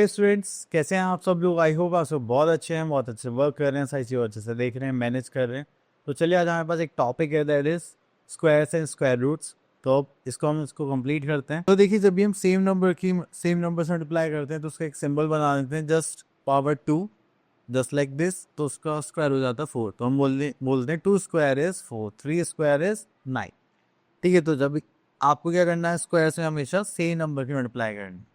ये स्टूडेंट्स, कैसे हैं आप सब लोग? आई होप आप सब बहुत अच्छे हैं, बहुत अच्छे वर्क कर रहे हैं, सारी चीज़ें अच्छे से देख रहे हैं, मैनेज कर रहे हैं। तो चलिए, आज हमारे पास एक टॉपिक है, that is squares and square roots. तो अब इसको कंप्लीट करते हैं। तो देखिए, जब भी हम सेम नंबर से मल्टीप्लाई करते हैं तो उसका एक सिंबल बना देते हैं, just power 2, just like this. तो उसका स्क्वायर हो जाता है 4। तो हम बोलते हैं 2 स्क्वायर इज 4, 3 स्क्वायर इज 9। ठीक है, तो जब आपको क्या करना है, स्क्वायर से हमेशा सेम नंबर की मल्टीप्लाई करनी है।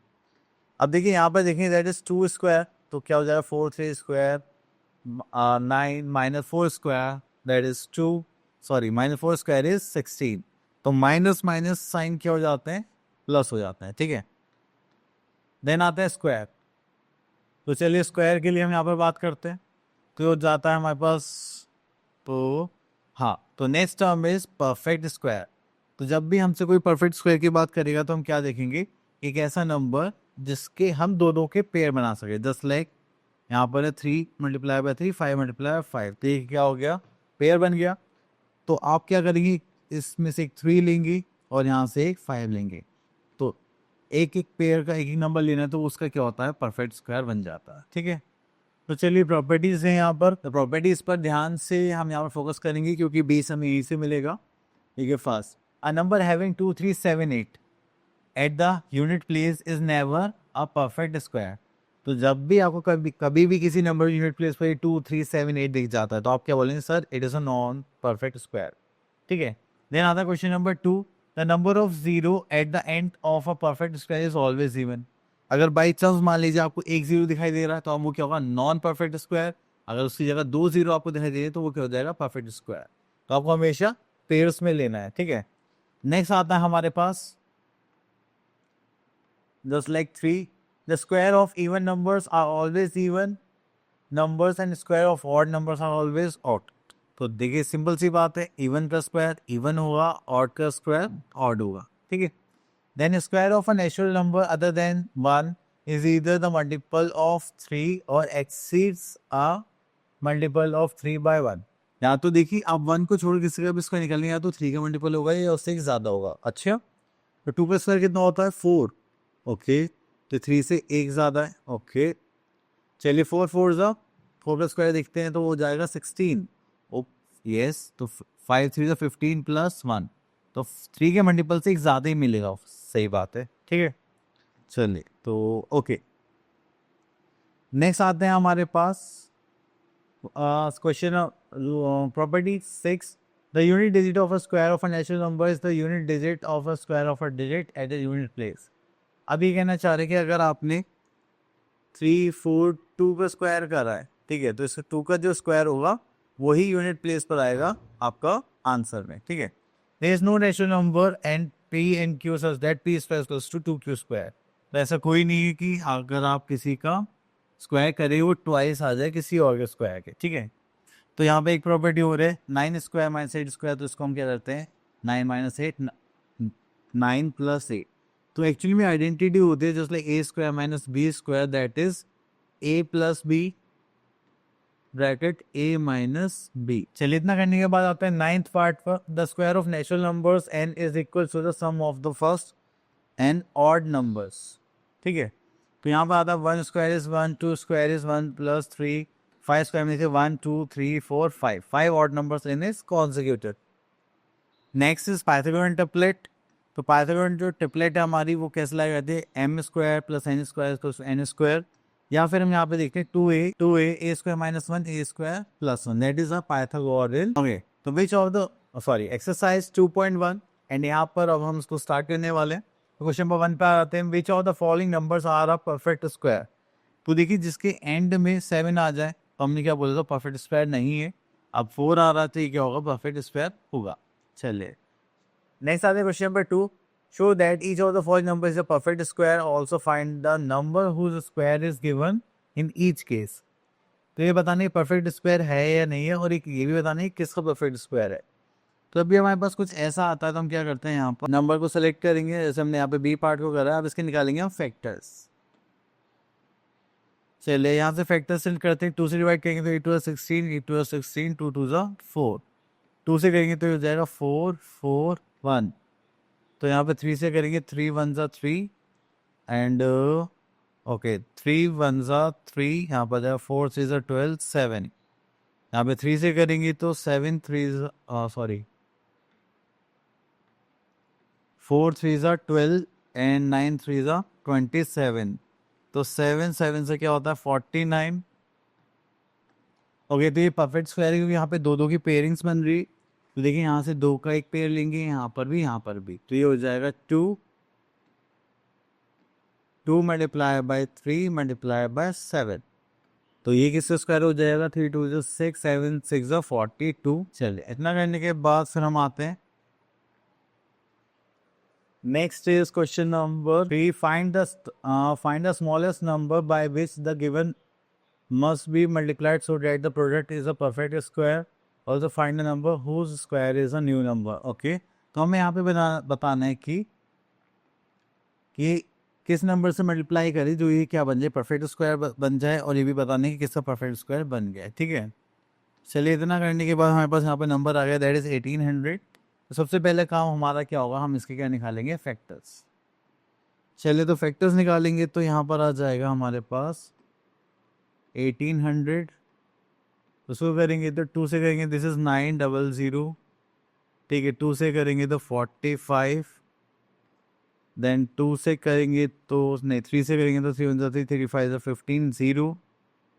अब देखिए, यहाँ पर देखें, दैट इज 2 स्क्वायर, तो क्या हो जाएगा 4 3 square 9 minus 4 square, that is 2, sorry minus 4 square is 16। तो माइनस माइनस साइन क्या हो जाते हैं, प्लस हो जाते हैं। ठीक है, देन आता है स्क्वायर। तो चलिए, स्क्वायर के लिए हम यहाँ पर बात करते हैं। तो हो जाता है हमारे पास, तो हाँ, तो next term is perfect square. तो जब भी हमसे कोई परफेक्ट स्क्वायर की बात करेगा तो हम क्या देखेंगे, एक ऐसा नंबर जिसके हम दो के पेयर बना सके। जस्ट लाइक यहाँ पर है 3 मल्टीप्लाई बाय 3, 5 मल्टीप्लाई बाय 5, तो ये क्या हो गया, पेयर बन गया। तो आप क्या करेंगे, इसमें से एक 3 लेंगे और यहाँ से एक 5 लेंगे। तो एक एक पेयर का एक एक नंबर लेना है, तो उसका क्या होता है, परफेक्ट स्क्वायर बन जाता है। ठीक है, तो चलिए, प्रॉपर्टीज है यहाँ पर। तो प्रॉपर्टीज पर ध्यान से हम यहाँ पर फोकस करेंगे, क्योंकि बेस हमें यहीं से मिलेगा। ठीक है, first, a number having 2 3 7 8 at the unit place is never a perfect square. तो जब भी आपको कभी कभी भी किसी नंबर यूनिट प्लेस पर 2 3 7 8 दिख जाता है, तो आप क्या बोलेंगे, sir it is a non perfect square. ठीक है, देन आता है question number 2, the number of zero at the end of a perfect square is always even. अगर बाई चांस मान लीजिए आपको एक जीरो दिखाई दे रहा है, तो वो क्या होगा, नॉन परफेक्ट स्क्वायर। अगर उसकी जगह 2 जीरो आपको दिखाई दे रही है, तो वो क्या हो जाएगा, परफेक्ट स्क्वायर। तो आपको हमेशा पेयर्स में लेना है। ठीक है, नेक्स्ट आता है हमारे पास, just like 3, the square of even numbers are always even numbers and square of odd numbers are always odd। तो देखिए, सिंपल सी बात है, इवन का स्क्वायर इवन होगा, ऑड का स्क्वायर ऑड होगा। ठीक है, then square of a natural number other than 1 is either the multiple of 3 और exceeds a multiple of 3 by 1। या तो देखिए, आप 1 को छोड़ किसी का भी स्क्वायर निकालेंगे, या तो 3 का मल्टीपल होगा या उससे ज्यादा होगा। अच्छा, तो 2 का स्क्वायर कितना होता है, 4। ओके, तो 3 से एक ज़्यादा है। ओके, चलिए, 4 4 ज़ा 4 का स्क्वायर देखते हैं, तो वो हो जाएगा 16। ओ यस, तो 5 3 ज़ा 15 प्लस 1, तो 3 के मल्टीपल से एक ज़्यादा ही मिलेगा। सही बात है। ठीक है, चलिए, तो ओके, नेक्स्ट आते हैं हमारे पास question property 6, the unit digit of a square of a natural number is the unit digit of a square of a digit at a unit place. अब ये कहना चाह रहे हैं कि अगर आपने 3 4 2 का स्क्वायर करा है, ठीक है, तो इसका 2 का जो स्क्वायर होगा वही यूनिट प्लेस पर आएगा आपका आंसर में। ठीक है, there is no natural number and P and Q such that P square equals to 2q square. तो ऐसा कोई नहीं है कि अगर आप किसी का स्क्वायर करें वो ट्वाइस आ जाए किसी और के स्क्वायर के। ठीक है, तो यहाँ पे एक प्रॉपर्टी हो रही है 9 स्क्वायर माइनस 8 स्क्वायर, तो इसको हम क्या करते हैं, 9 माइनस 8 9 प्लस 8। तो एक्चुअली में आइडेंटिटी होती है just like A square minus B square, that is A plus B bracket A minus B. चलिए, इतना करने के बाद आता है नाइन्थ पार्ट पर, the square of natural numbers N is equal to the sum of the first N odd numbers. ठीक है, तो यहाँ पर आता है 1 square is 1, 2 square is 1 plus 3, 5 square में से 1 2 3 4 5, 5 odd numbers in is consecutive. Next is Pythagorean triplet. तो पाइथागोरन जो ट्रिपलेट है हमारी, वो कैसे लाई जाती है, M square plus N square N square, या फिर हम यहाँ पे देखते हैं 2a square minus 1 A square plus 1, that is a Pythagorean. Okay, तो which of the sorry exercise 2.1, and यहाँ पर अब हम इसको स्टार्ट करने वाले हैं। तो क्वेश्चन नंबर 1 पे आते हैं, which of the following numbers are a perfect square. तो देखिए, जिसके एंड में 7 आ जाए तो हमने क्या बोला था, परफेक्ट स्क्वायर नहीं है। अब 4 आ रहा था, ये क्या होगा, परफेक्ट स्क्वायर होगा। चलिए, नेक्स्ट आते हैं question number 2, show that each of the following number is a perfect square, also find the number whose square is given in each case. तो ये बताना है परफेक्ट स्क्वायर है या नहीं है, और एक ये भी बताना है किसका परफेक्ट स्क्वायर है। तो अभी हमारे पास कुछ ऐसा आता है, तो हम क्या करते हैं, यहाँ पर नंबर को सेलेक्ट करेंगे, जैसे हमने यहाँ पे बी पार्ट को करा है। अब इसके निकालेंगे हम फैक्टर्स। चलिए, यहाँ से फैक्टर सेलेक्ट करते हैं, 2 से डिवाइड करेंगे तो 8 टू 16, 8 टू 16, 2 टू 4, 2 से करेंगे तो हो जाएगा 4 4 1। तो यहाँ पे 3 से करेंगे 3 1 ज़ा 3 एंड ओके, 3 1 ज़ा 3, यहाँ पर जाएगा 4 3 ज़ा 12 7, यहाँ पे 3 से करेंगे तो 7 3 सॉरी 4 3 ज़ा 12 एंड 9 3 ज़ा 27, तो 7 7 से क्या होता है 49। ओके, तो ये परफेक्ट स्क्वायर है क्योंकि यहाँ पे दो दो की पेयरिंग्स बन रही। तो देखिए यहाँ से दो का एक पेयर लेंगे, यहाँ पर भी यहाँ पर भी, तो ये हो जाएगा 2 मल्टीप्लाई बाय 3 मल्टीप्लाई बाय 7, तो ये किससे स्क्वायर हो जाएगा 3 2 जो 6 7 6 जो 42। चलिए इतना करने के बाद फिर हम आते हैं next is question number 3, find the smallest number by which the given must be multiplied so that the product is a perfect square. Also find a number whose square is a new number. Okay, तो हमें यहाँ पे बताना है कि किस number से multiply करें जो ये क्या बन जाए परफेक्ट स्क्वायर बन जाए, और ये भी बताना है कि किसका परफेक्ट स्क्वायर बन गया है। ठीक है, चलिए इतना करने के बाद हमारे पास यहाँ पे नंबर आ गया दैट इज 1800। तो सबसे पहले काम हमारा क्या होगा, हम इसके क्या निकालेंगे फैक्टर्स। चलिए तो फैक्टर्स निकालेंगे तो यहाँ पर आ जाएगा हमारे पास 1800, तो उसको करेंगे तो 2 से करेंगे दिस इज 900, ठीक है 2 से करेंगे तो 45, देन 2 से करेंगे तो नहीं 3 से करेंगे तो 3 1 3 3 5 15 0,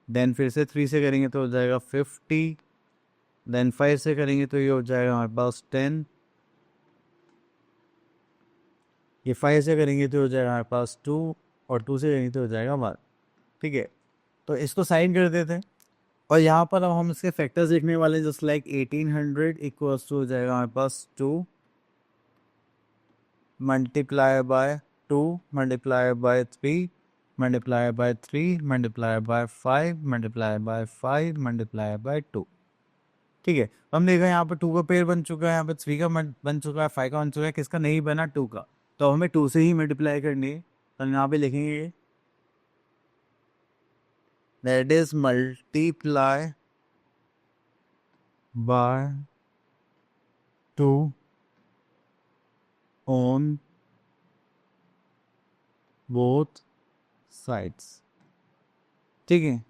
देन फिर से 3 से करेंगे तो हो जाएगा 50, देन 5 से करेंगे तो ये हो जाएगा हमारे पास 10, ये 5 से करेंगे तो हो जाएगा हमारे पास 2, और 2 से करेंगे तो हो जाएगा 1। ठीक है, तो इसको साइन कर देते हैं, और यहाँ पर अब हम इसके फैक्टर्स देखने वाले हैं। जस्ट लाइक 1800 इक्वल्स टू हो जाएगा हमारे पास 2 multiply by 2 multiply by 3 multiply by 3 multiply by 5 multiply bye 5 multiply by 2। ठीक है, हम देखा यहाँ पर 2 का पेयर बन चुका है, यहाँ पर 3 का बन चुका है, 5 का बन चुका है, किसका नहीं बना 2 का, तो हमें 2 से ही मल्टीप्लाई करनी है। तो हम यहाँ पे लिखेंगे that is multiply by 2 on both sides. ठीक है,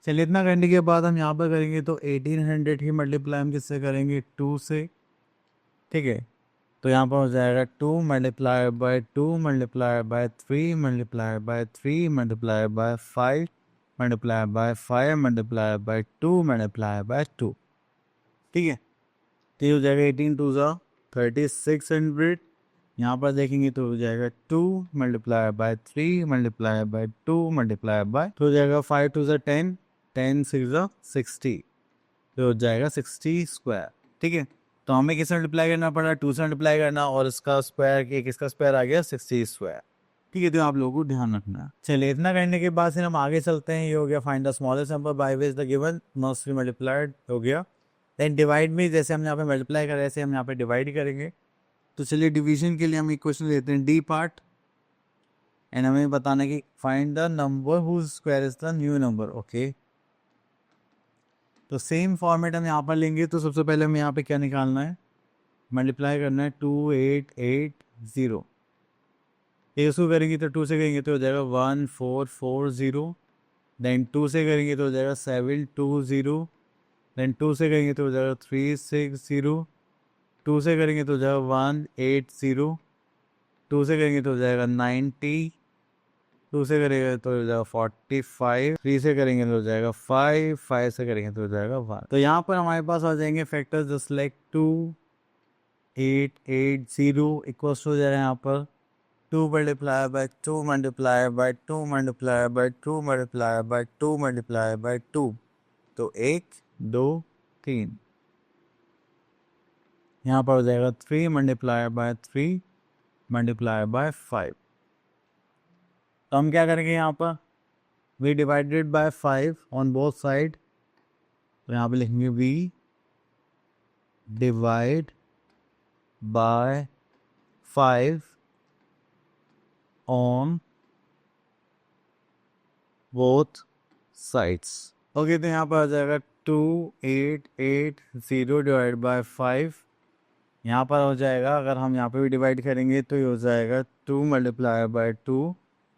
चलिए इतना करने के बाद हम यहाँ पर करेंगे तो 1800 ही मल्टीप्लाई हम किससे करेंगे 2 से। ठीक है, तो यहाँ पर हो जाएगा 2 multiply by 2 multiply by 3 multiply by 3 multiply by 5 multiply bye 5 multiply by 2 multiply by 2। ठीक है, तो ये हो जाएगा 18 2 ज़ा 3600, यहाँ पर देखेंगे तो हो जाएगा 2 multiply by 3 multiply by 2 multiply by, तो हो जाएगा 5 2 ज़ा 10 10 6 ज़ा 60, तो हो जाएगा 60 स्क्वायर। ठीक है, तो हमें किससे मल्टीप्लाई करना पड़ा 2 से मल्टीप्लाई करना, और इसका स्क्वायर किसका स्क्वायर आ गया 60 स्क्वायर। ठीक है, तो आप लोगों को ध्यान रखना है। चलिए इतना करने के बाद फिर हम आगे चलते हैं। ये हो गया find the smallest number by which the given must be multiplied हो गया। देन डिवाइड में जैसे हम यहाँ पे मल्टीप्लाई कर रहे हैं हम यहाँ पे डिवाइड करेंगे। तो चलिए डिवीजन के लिए हम इक्वेशन लेते हैं डी पार्ट, एंड हमें बताना है कि find the number whose square is the new number. Okay, तो सेम फॉर्मेट हम यहाँ पर लेंगे। तो सबसे पहले हमें यहाँ पे क्या निकालना है, मल्टीप्लाई करना है 2880। ये उसको करेंगे तो 2 से करेंगे तो हो जाएगा 1440, देन 2 से करेंगे तो हो जाएगा 720, देन 2 से करेंगे तो हो जाएगा 360, 2 से करेंगे तो हो जाएगा 180, 2 से करेंगे तो हो जाएगा 90, 2 से करेंगे तो हो जाएगा 45, 3 से करेंगे तो हो जाएगा 5, 5 से करेंगे तो हो जाएगा 1। तो यहाँ पर हमारे पास आ जाएंगे फैक्टर्स जस्ट लाइक 2880 इक्वल्स हो जाएगा यहाँ पर 2 multiply by 2 multiply by 2 multiply by 2 multiply by 2 multiply by 2, तो 1 2 3, यहाँ पर हो जाएगा 3 मल्टीप्लाई बाय 3 मल्टीप्लाई बाय 5। तो हम क्या करेंगे यहाँ पर we divided by 5 on both side, तो यहाँ पे लिखेंगे we divide by 5 on both sides. Okay, तो यहाँ पर आ जाएगा 2880 डिवाइड बाय 5, यहाँ पर हो जाएगा अगर हम यहाँ पे भी डिवाइड करेंगे तो ये हो जाएगा 2 multiply by 2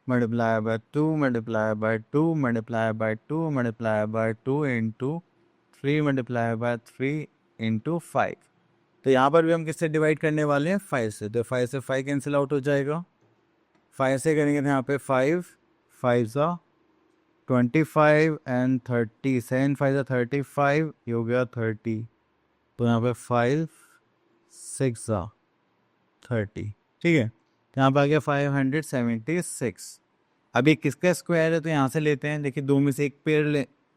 multiply by 2 multiply by 2 multiply by 2 multiply by 2 into 3 multiply by 3 into 5। तो यहाँ पर भी हम किससे डिवाइड करने वाले हैं? 5 से। तो 5 से 5 कैंसिल आउट हो जाएगा। 5 से करेंगे तो यहाँ पे 5 5 ज़ा 25 एंड 30 7 5 ज़ा 35 ये हो गया 30। तो यहाँ पे 5 6 ज़ा 30। ठीक है, तो यहाँ पे आ गया 576। अभी किसका स्क्वायर है तो यहाँ से लेते हैं। देखिए दो में से एक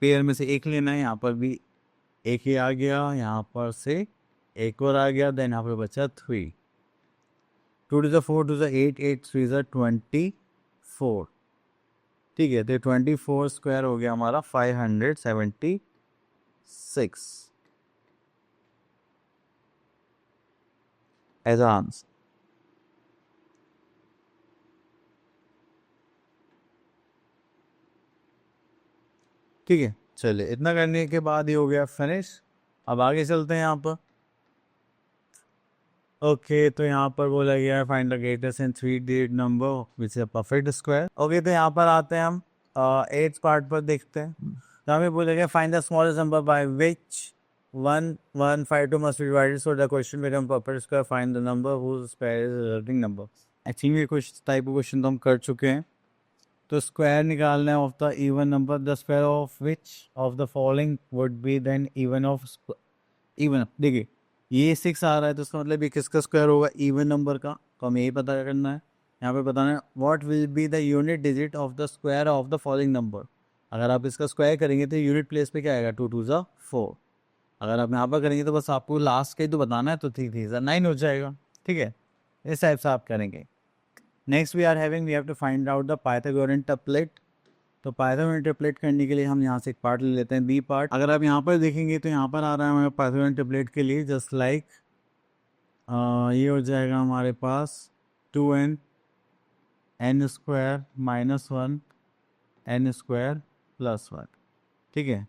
पेयर में से एक लेना है। यहाँ पर भी एक ही आ गया, यहाँ पर से एक और आ गया, देन यहाँ पर बचा 3। 2 to the 4 to the 8 8 3 is 24। ठीक है, तो 24 स्क्वायर हो गया हमारा 576 एज आंसर। ठीक है, चलिए इतना करने के बाद ही हो गया फिनिश। अब आगे चलते हैं यहाँ पर। ओके, तो यहाँ पर बोला गया है find the greatest and 3 digit number which is a perfect square. Okay, तो यहाँ पर आते हैं हम 8th पार्ट पर देखते हैं। तो हमें बोला गया find the smallest number by which 1152 must be divided so the question become perfect square, find the number whose square is resulting number। Actually कुछ टाइप ऑफ क्वेश्चन तो हम कर चुके हैं। तो स्क्वायर निकालना है of the even number, the square of which of the following would be then even of even. देखिए ये 6 आ रहा है तो इसका मतलब ये किसका स्क्वायर होगा? इवन नंबर का। तो हमें यही पता करना है। यहाँ पे बताना है what will be the unit digit of the square of the following number. अगर आप इसका स्क्वायर करेंगे तो यूनिट प्लेस पे क्या आएगा? 2 2 ज़ा 4। अगर आप यहाँ पर करेंगे तो बस आपको लास्ट का ही तो बताना है, तो 3 3 ज़ा 9 हो जाएगा। ठीक है, इस टाइप से आप करेंगे। Next we have to find out the Pythagorean triplet. तो पाइथागोरन ट्रिपलेट करने के लिए हम यहाँ से एक पार्ट ले लेते हैं, बी पार्ट। अगर आप यहाँ पर देखेंगे तो यहाँ पर आ रहा है हमारे पाइथागोरन ट्रिपलेट के लिए जस्ट लाइक ये हो जाएगा हमारे पास 2n n square minus 1 n square plus 1। ठीक है,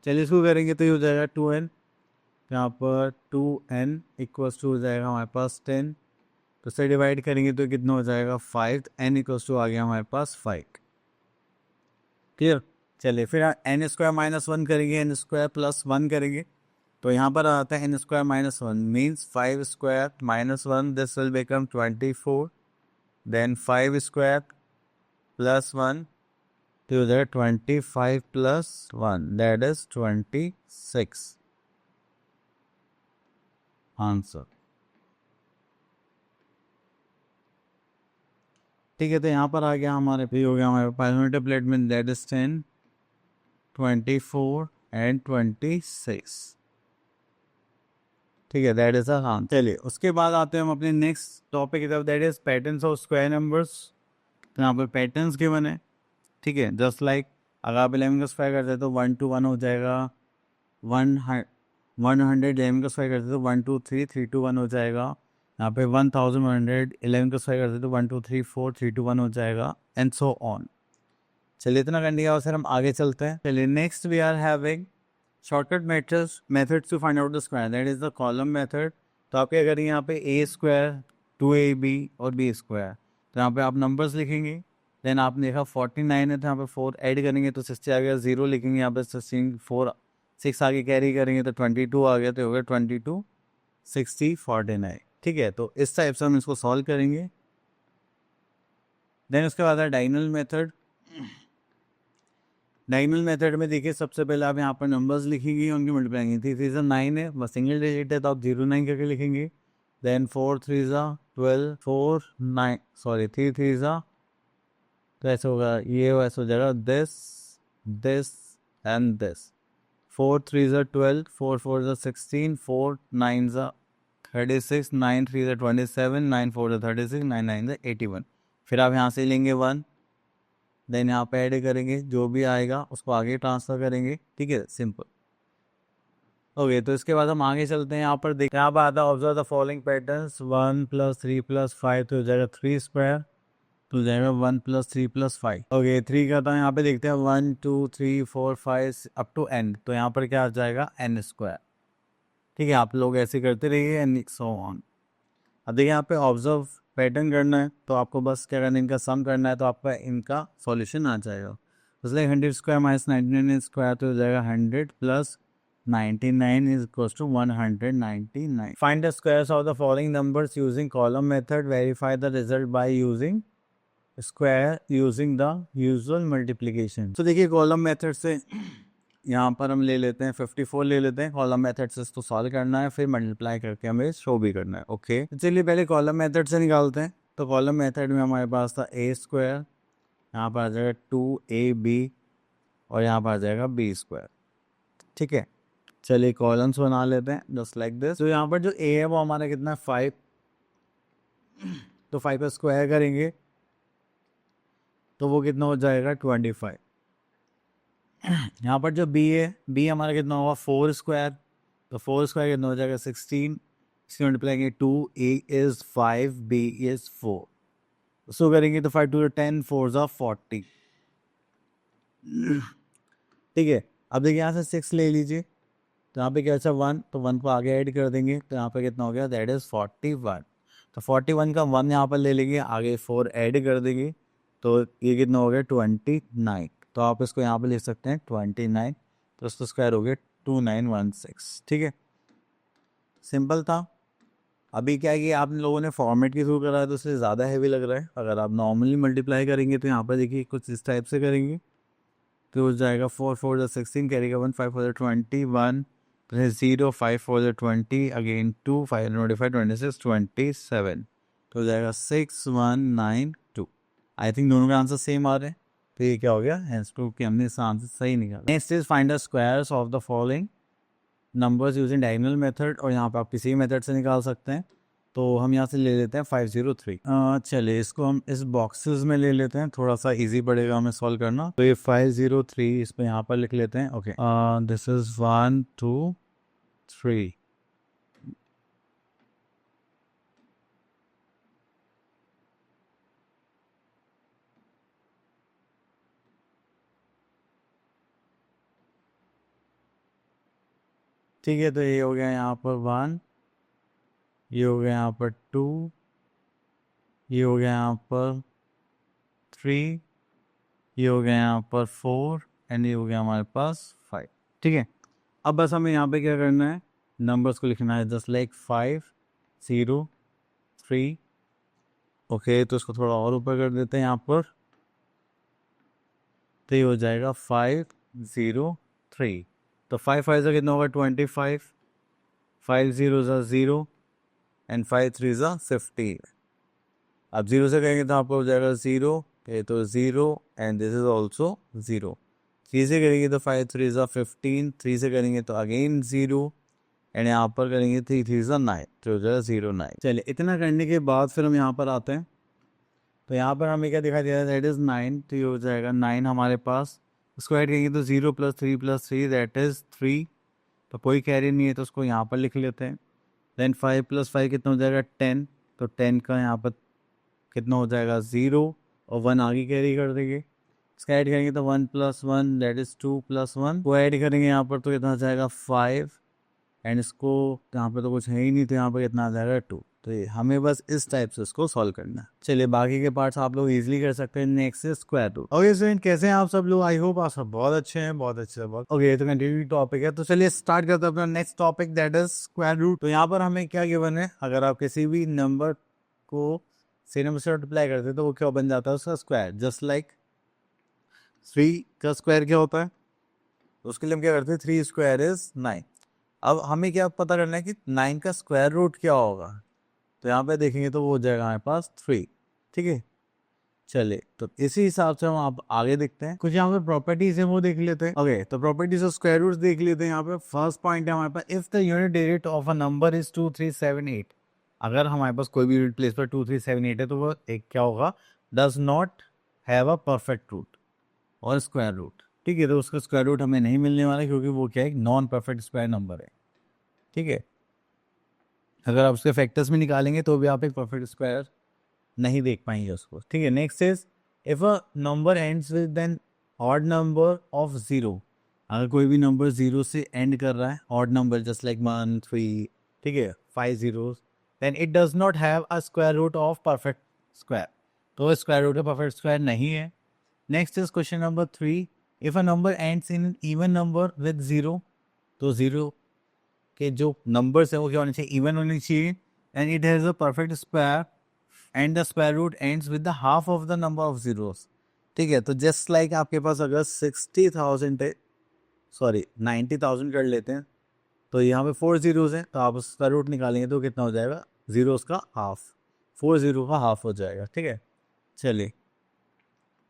चलिए इसको करेंगे तो ये हो जाएगा 2n। यहाँ पर 2n इक्वल्स टू हो जाएगा हमारे पास 10। तो इसे डिवाइड करेंगे तो कितना हो जाएगा? 5। n इक्वल्स टू आ गया हमारे पास 5। क्लियर। चलिए फिर n स्क्वायर माइनस 1 करेंगे, n स्क्वायर प्लस 1 करेंगे। तो यहाँ पर आता है n square minus 1 means 5 square minus 1, this will become 24। Then 5 square plus 1 तो हो जाएगा 25 प्लस 1 दैट इज 26 आंसर। ठीक है, तो यहाँ पर आ गया हमारे पे हो गया हमारे पाइथागोरन प्लेट में दैट इज 10 24 एंड 26। ठीक है, दैट इज आंसर। चलिए उसके बाद आते हैं हम अपने नेक्स्ट टॉपिक की तरफ, that is patterns of square numbers. तो यहाँ पर पैटर्न्स गिवन है। ठीक है, जस्ट लाइक अगर आप 11 का स्क्वायर करते हैं तो 1 2 1 हो जाएगा। 100 11 का स्क्वायर करते तो 1 2 3 3 2 1 हो जाएगा। यहाँ पे 1100 11 का स्क्वायर करते तो 1 2 3 4 3 2 1 हो जाएगा एंड सो ऑन। चलिए इतना करने के बाद सर हम आगे चलते हैं। चलिए next we are having shortcut methods to find out the square, that is the column method. तो आप क्या करेंगे यहाँ पे ए स्क्वायर 2ab और बी स्क्वायर। तो यहाँ पे आप नंबर्स लिखेंगे। देन आपने देखा 49 है तो यहाँ पे 4 ऐड करेंगे तो 60 आ गया। 0 लिखेंगे यहाँ पे 16 4 6 आगे कैरी करेंगे तो 22 आ गया। तो हो गया 22 60 49। ठीक है, तो इस टाइप से हम इसको सॉल्व करेंगे। देन उसके बाद है डायगोनल मेथड। डायगोनल मेथड में देखिए सबसे पहले आप यहाँ पर नंबर्स लिखेंगे, उनकी मल्टीप्लाई 3 3 9 है, बस सिंगल डिजिट है तो आप 0 9 करके लिखेंगे। देन 4 3 12 4 9 सॉरी 3 3 तो ऐसे होगा, ये वैसे हो जाएगा दिस एंड दिस। 4 3 12 4 4 16 4 9 36 9 3 27 9 4 36 9 9 81। फिर आप यहाँ से लेंगे 1, देन यहाँ पे ऐड करेंगे, जो भी आएगा उसको आगे ट्रांसफर करेंगे। ठीक है, सिंपल। ओके, तो इसके बाद हम आगे चलते हैं। यहाँ पर देखिए यहाँ पर आता है ऑब्जर्व द फॉलोइंग पैटर्न्स 1 + 3 + 5 तो हो जाएगा 3 स्क्वायर। तो हो जाएगा 1 + 3 + 5। ओके, 3 का था यहाँ पे देखते हैं 1 2 3 4 5 अप टू n। तो यहाँ पर क्या आ जाएगा? n square. ठीक है, आप लोग ऐसे करते रहिए एंड सो ऑन। अब देखिए यहाँ पे ऑब्जर्व पैटर्न करना है तो आपको बस क्या करना है, इनका सम करना है, तो आपका इनका सॉल्यूशन आ जाएगा। तो लाइक 100 स्क्वायर माइनस 99 स्क्वायर तो हो जाएगा 100 plus 99 is equals to 199. Find the squares of the following numbers using column method. Verify the result by using square using the usual multiplication. तो देखिए कॉलम मेथड से यहाँ पर हम ले लेते हैं 54 ले लेते हैं। कॉलम मेथड से इसको सॉल्व करना है, फिर मल्टीप्लाई करके हमें शो भी करना है। ओके, तो चलिए पहले कॉलम मेथड से निकालते हैं। तो कॉलम मेथड में हमारे पास था ए स्क्वायर, यहाँ पर आ जाएगा 2ab और यहाँ पर आ जाएगा बी स्क्वायर। ठीक है, चलिए कॉलम्स बना लेते हैं जस्ट लाइक दिस। तो यहाँ पर जो ए है वो हमारा कितना है 5, तो 5 का स्क्वायर करेंगे तो वो कितना हो जाएगा 25। यहाँ पर जो बी है, बी हमारा कितना होगा 4 स्क्वायर, तो 4 स्क्वायर कितना हो जाएगा 16। इसकी मल्टीप्लाई करेंगे 2, ए इज़ 5, बी इज़ 4, सो करेंगे तो 5 2 10 4 ज़ा 40। ठीक है, अब देखिए यहाँ से 6 ले लीजिए, तो यहाँ पे क्या अच्छा 1, तो 1 को आगे ऐड कर देंगे, तो यहाँ पे कितना हो गया दैट इज़ 41। तो 41 का 1 यहाँ पर ले लेंगे, आगे 4 ऐड कर देंगे, तो ये कितना हो गया 29। तो आप इसको यहाँ पे लिख सकते हैं 29, तो उसका स्क्वायर हो गया 2916। ठीक है, सिंपल था। अभी क्या है कि आप लोगों ने फॉर्मेट के थ्रू करा है तो उससे ज़्यादा हैवी लग रहा है। अगर आप नॉर्मली मल्टीप्लाई करेंगे तो यहाँ पर देखिए कुछ इस टाइप से करेंगे, तो हो जाएगा 4 4 ज़ा 16, करेगा 1 5 4 ज़ा 21, 0 5 4 ज़ा 20, अगेन 2 5 25 26 27, तो हो जाएगा 6192। आई थिंक दोनों का आंसर सेम आ रहे हैं, तो ये क्या हो गया हेंस प्रूव कि हमने इसका आंसर सही निकाला। Next is find the squares of the following numbers using diagonal method, और यहाँ पे आप किसी मेथड से निकाल सकते हैं। तो हम यहाँ से ले लेते हैं 503। चलिए इसको हम इस बॉक्सेस में ले लेते हैं, थोड़ा सा इजी पड़ेगा हमें सॉल्व करना। तो ये 503 इस पर यहाँ पर लिख लेते हैं। Okay, this is 1 2 3। ठीक है, तो ये हो गया यहाँ पर 1, ये हो गया यहाँ पर 2, ये हो गया यहाँ पर 3, ये हो गया यहाँ पर 4 एंड ये हो गया हमारे पास 5। ठीक है, अब बस हमें यहाँ पे क्या करना है, नंबर्स को लिखना है जस्ट लाइक 5 0 3। ओके, तो इसको थोड़ा और ऊपर कर देते हैं यहाँ पर, तो ये हो जाएगा 5 0 3। तो 5 5 से कितना होगा 25, 5 0 ज़ा 0 एंड 5 3 ज़ा 15। अब 0 से करेंगे तो आपको हो जाएगा 0, ये तो 0 एंड दिस इज ऑल्सो 0। 3 से करेंगे तो 5 3 ज़ा 15, 3 से करेंगे तो अगेन 0 एंड यहाँ पर करेंगे 3 3 ज़ा 9, तो हो जाएगा 0 9। चलिए इतना करने के बाद फिर हम यहाँ पर आते हैं, तो यहाँ पर हमें क्या दिखाई दे रहा है दैट इज़ 9, तो ये हो जाएगा 9 हमारे पास। इसको ऐड करेंगे तो 0 + 3 दैट इज़ 3, तो कोई कैरी नहीं है तो उसको यहाँ पर लिख लेते हैं। देन 5 + 5 कितना हो जाएगा 10, तो 10 का यहाँ पर कितना हो जाएगा 0 और 1 आगे कैरी कर देंगे। इसका ऐड करेंगे तो 1 + 1 दैट इज़ 2 + 1, वो ऐड करेंगे यहाँ पर तो कितना आ जाएगा 5 एंड इसको यहाँ पर तो कुछ है ही नहीं, तो यहाँ पर कितना आ जाएगा 2। तो ये हमें बस इस टाइप से इसको सॉल्व करना है। चलिए बाकी के पार्ट्स आप लोग इजीली कर सकते हैं। नेक्स्ट है स्क्वायर रूट। ओके स्टूडेंट, कैसे हैं आप सब लोग? आई होप आप सब बहुत अच्छे हैं, बहुत अच्छे हैं, बहुत ओके। तो कंटिन्यू टॉपिक है, तो चलिए स्टार्ट करते हैं अपना next topic that is square root. तो यहाँ पर हमें क्या गिवन है, अगर आप किसी भी नंबर को सेम नंबर से मल्टीप्लाई करते हैं तो वो क्या बन जाता है उसका स्क्वायर। जस्ट लाइक 3 का स्क्वायर क्या होता है, तो उसके लिए हम क्या करते हैं 3 स्क्वायर इज 9। अब हमें क्या पता करना है कि 9 का स्क्वायर रूट क्या होगा, तो यहाँ पे देखेंगे तो वो हो जाएगा हमारे पास 3। ठीक है, चलिए तो इसी हिसाब से हम आप आगे देखते हैं। कुछ यहाँ पे प्रॉपर्टीज है वो देख लेते हैं। ओके, तो प्रॉपर्टीज ऑफ स्क्वायर रूट्स देख लेते हैं। यहाँ पे फर्स्ट पॉइंट है हमारे पास, if the unit digit of a number is 2378। अगर हमारे पास कोई भी यूनिट प्लेस पर 2378 है तो वो एक क्या होगा, does not have a perfect root और स्क्वायर रूट। ठीक है, तो उसका स्क्वायर रूट हमें नहीं मिलने वाला क्योंकि वो क्या है, नॉन परफेक्ट स्क्वायर नंबर है। ठीक है, अगर आप उसके फैक्टर्स में निकालेंगे तो भी आप एक परफेक्ट स्क्वायर नहीं देख पाएंगे उसको। ठीक है, next is if a number ends with an odd number of 0। अगर कोई भी नंबर 0 से एंड कर रहा है, ऑड नंबर जस्ट लाइक 1 3, ठीक है 5 0 then it does not have a square root of perfect square, तो square root of perfect square नहीं है। Next is question number 3, if a number ends in even number with 0, तो 0 के जो numbers है वो क्या होने चाहिए, इवन होने चाहिए, and it has a perfect square and the square root ends with the half of the number of zeros. ठीक है, तो जस्ट लाइक आपके पास अगर 60,000 है, सॉरी 90,000 कर लेते हैं, तो यहाँ पे 4 जीरोस हैं, तो आप स्क्वायर रूट निकालेंगे तो कितना हो जाएगा, जीरोस का हाफ, 4 जीरो का हाफ हो जाएगा। ठीक है, चलिए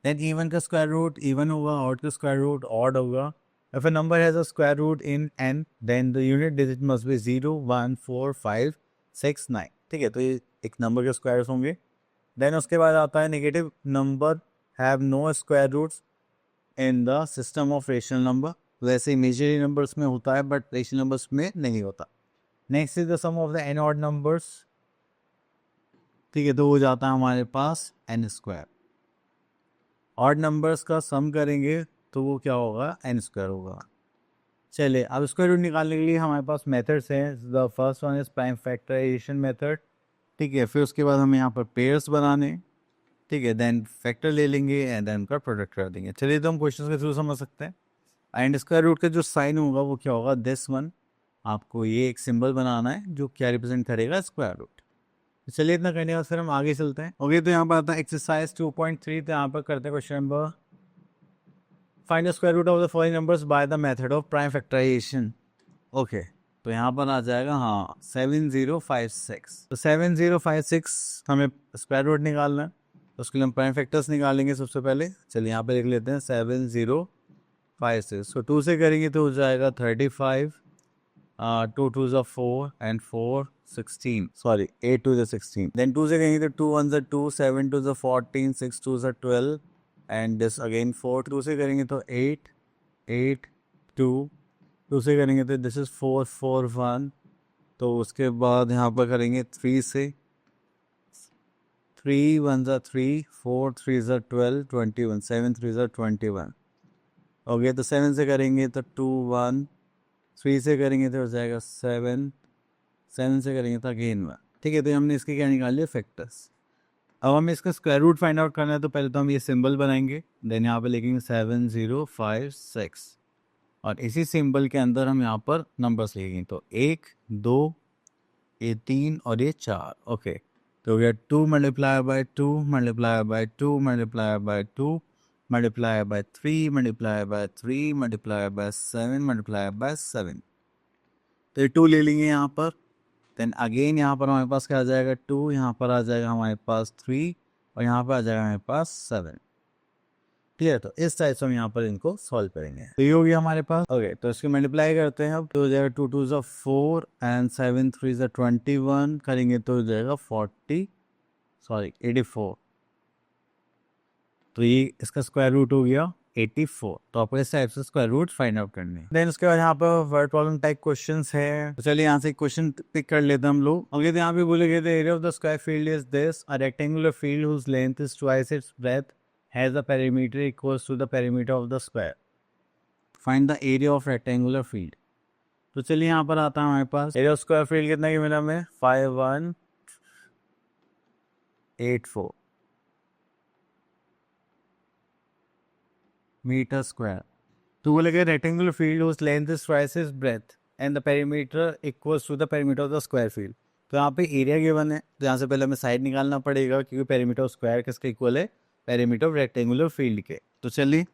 देन इवन का स्क्वायर रूट इवन होगा, ऑड का स्क्वायर रूट ऑड होगा। If a number has a square root in n, then the unit digit must be 0 1 4 5 6 9। ठीक है, तो ये एक नंबर के स्क्वायर्स होंगे। देन उसके बाद आता है negative number have no square roots in the system of rational number, वैसे इमेजिनरी नंबर्स में होता है बट रेशनल नंबर्स में नहीं होता। Next is the sum of the N odd numbers. ठीक है, तो हो जाता है हमारे पास एन स्क्वायर। ऑड नंबर्स का सम करेंगे तो वो क्या होगा, एन स्क्वायर होगा। चलिए अब स्क्वायर रूट निकालने के लिए हमारे पास मेथड्स हैं। The first one is prime factorization method. ठीक है, फिर उसके बाद हमें यहाँ पर पेयर्स बनाने। ठीक है, देन फैक्टर ले लेंगे एंड देन उनका प्रोडक्ट कर देंगे। चलिए तो हम क्वेश्चन के थ्रू समझ सकते हैं। एंड स्क्वायर रूट का जो साइन होगा वो क्या होगा, दिस वन। आपको ये एक सिंबल बनाना है जो क्या रिप्रेजेंट करेगा, स्क्वायर रूट। तो चलिए इतना करने के बाद फिर हम आगे चलते हैं। ओके, तो यहाँ पर आता है एक्सरसाइज 2.3। तो यहाँ पर करते हैं question number, find the square root of the following numbers by the method of prime factorization. Okay, तो यहाँ पर आ जाएगा हाँ 7056। तो 7056 हमें स्क्वायर रूट निकालना है, तो उसके लिए हम प्राइम फैक्टर्स निकालेंगे सबसे पहले। चलिए यहाँ पे लिख लेते हैं 7056 को 2 से करेंगे तो हो जाएगा 35, 2 2 ज़ा 4 एंड 4 16, सॉरी 8 2 ज़ा 16। देन 2 से करेंगे तो 2 1 ज़ा 2, 7 2 ज़ा 14, 6 2 ज़ा 12 एंड दिस अगेन 4। 2 से करेंगे तो 8 8 2, 2 से करेंगे तो दिस इज 4 4 1। तो उसके बाद यहाँ पर करेंगे 3 से, 3 1 ज़ा 3, 4 3 ज़ा 12 21, 7 3 ज़ा 21। ओके, तो 7 से करेंगे तो 2 1, 3 से करेंगे तो हो जाएगा 7, 7 से करेंगे तो अगेन 1। ठीक है, तो हमने इसके क्या निकाल लिया, फैक्टर्स। अब हमें इसका स्क्वायर रूट फाइंड आउट करना है, तो पहले तो हम ये सिंबल बनाएंगे, देन यहाँ पे लिखेंगे 7056 और इसी सिंबल के अंदर हम यहाँ पर नंबर्स लिखेंगे। तो 1 2 ये 3 और ये 4। ओके, तो हो गया 2 multiply by 2 multiply by 2 multiply by 2 multiply by 3 multiply by 3 multiply by 7 multiply by 7। तो ये 2 ले लेंगे यहाँ पर। देन अगेन यहाँ पर हमारे पास क्या आ जाएगा, 2, यहाँ पर आ जाएगा हमारे पास 3 और यहाँ पर आ जाएगा हमारे पास 7। ठीक है, तो इस टाइप से हम यहाँ पर इनको सॉल्व करेंगे। तो ये हो गया हमारे पास। ओके, तो इसको मल्टीप्लाई करते हैं अब, तो हो जाएगा 2 2 ज़ा 4 एंड 7 3 ज़ा 21 करेंगे तो हो जाएगा 84। तो ये इसका स्क्वायर रूट हो गया 84। तो आपको इस टाइप से स्क्वायर रूट फाइंड आउट करने हैं। देन उसके बाद यहाँ पर वर्ड प्रॉब्लम टाइप क्वेश्चंस है, तो चलिए यहाँ से क्वेश्चन पिक कर लेते हैं हम लोग। ओके, तो यहाँ पे बोले गए थे area of the square field is this, a rectangular field whose length is twice its breadth has a perimeter equals to the perimeter of the square. Find the area of rectangular field. तो चलिए यहाँ पर आता है हमारे पास area of square field कितना की मिला हमें, 5184 मीटर स्क्वायर। तो बोले गए rectangular field whose length is twice its breadth and the perimeter equals to the perimeter of the square field. तो यहाँ पे एरिया गिवन है, तो यहाँ से पहले हमें साइड निकालना पड़ेगा क्योंकि पेरीमीटर ऑफ स्क्वायर किसके इक्वल है, पेरीमीटर ऑफ रेक्टेंगुलर फील्ड के। तो चलिए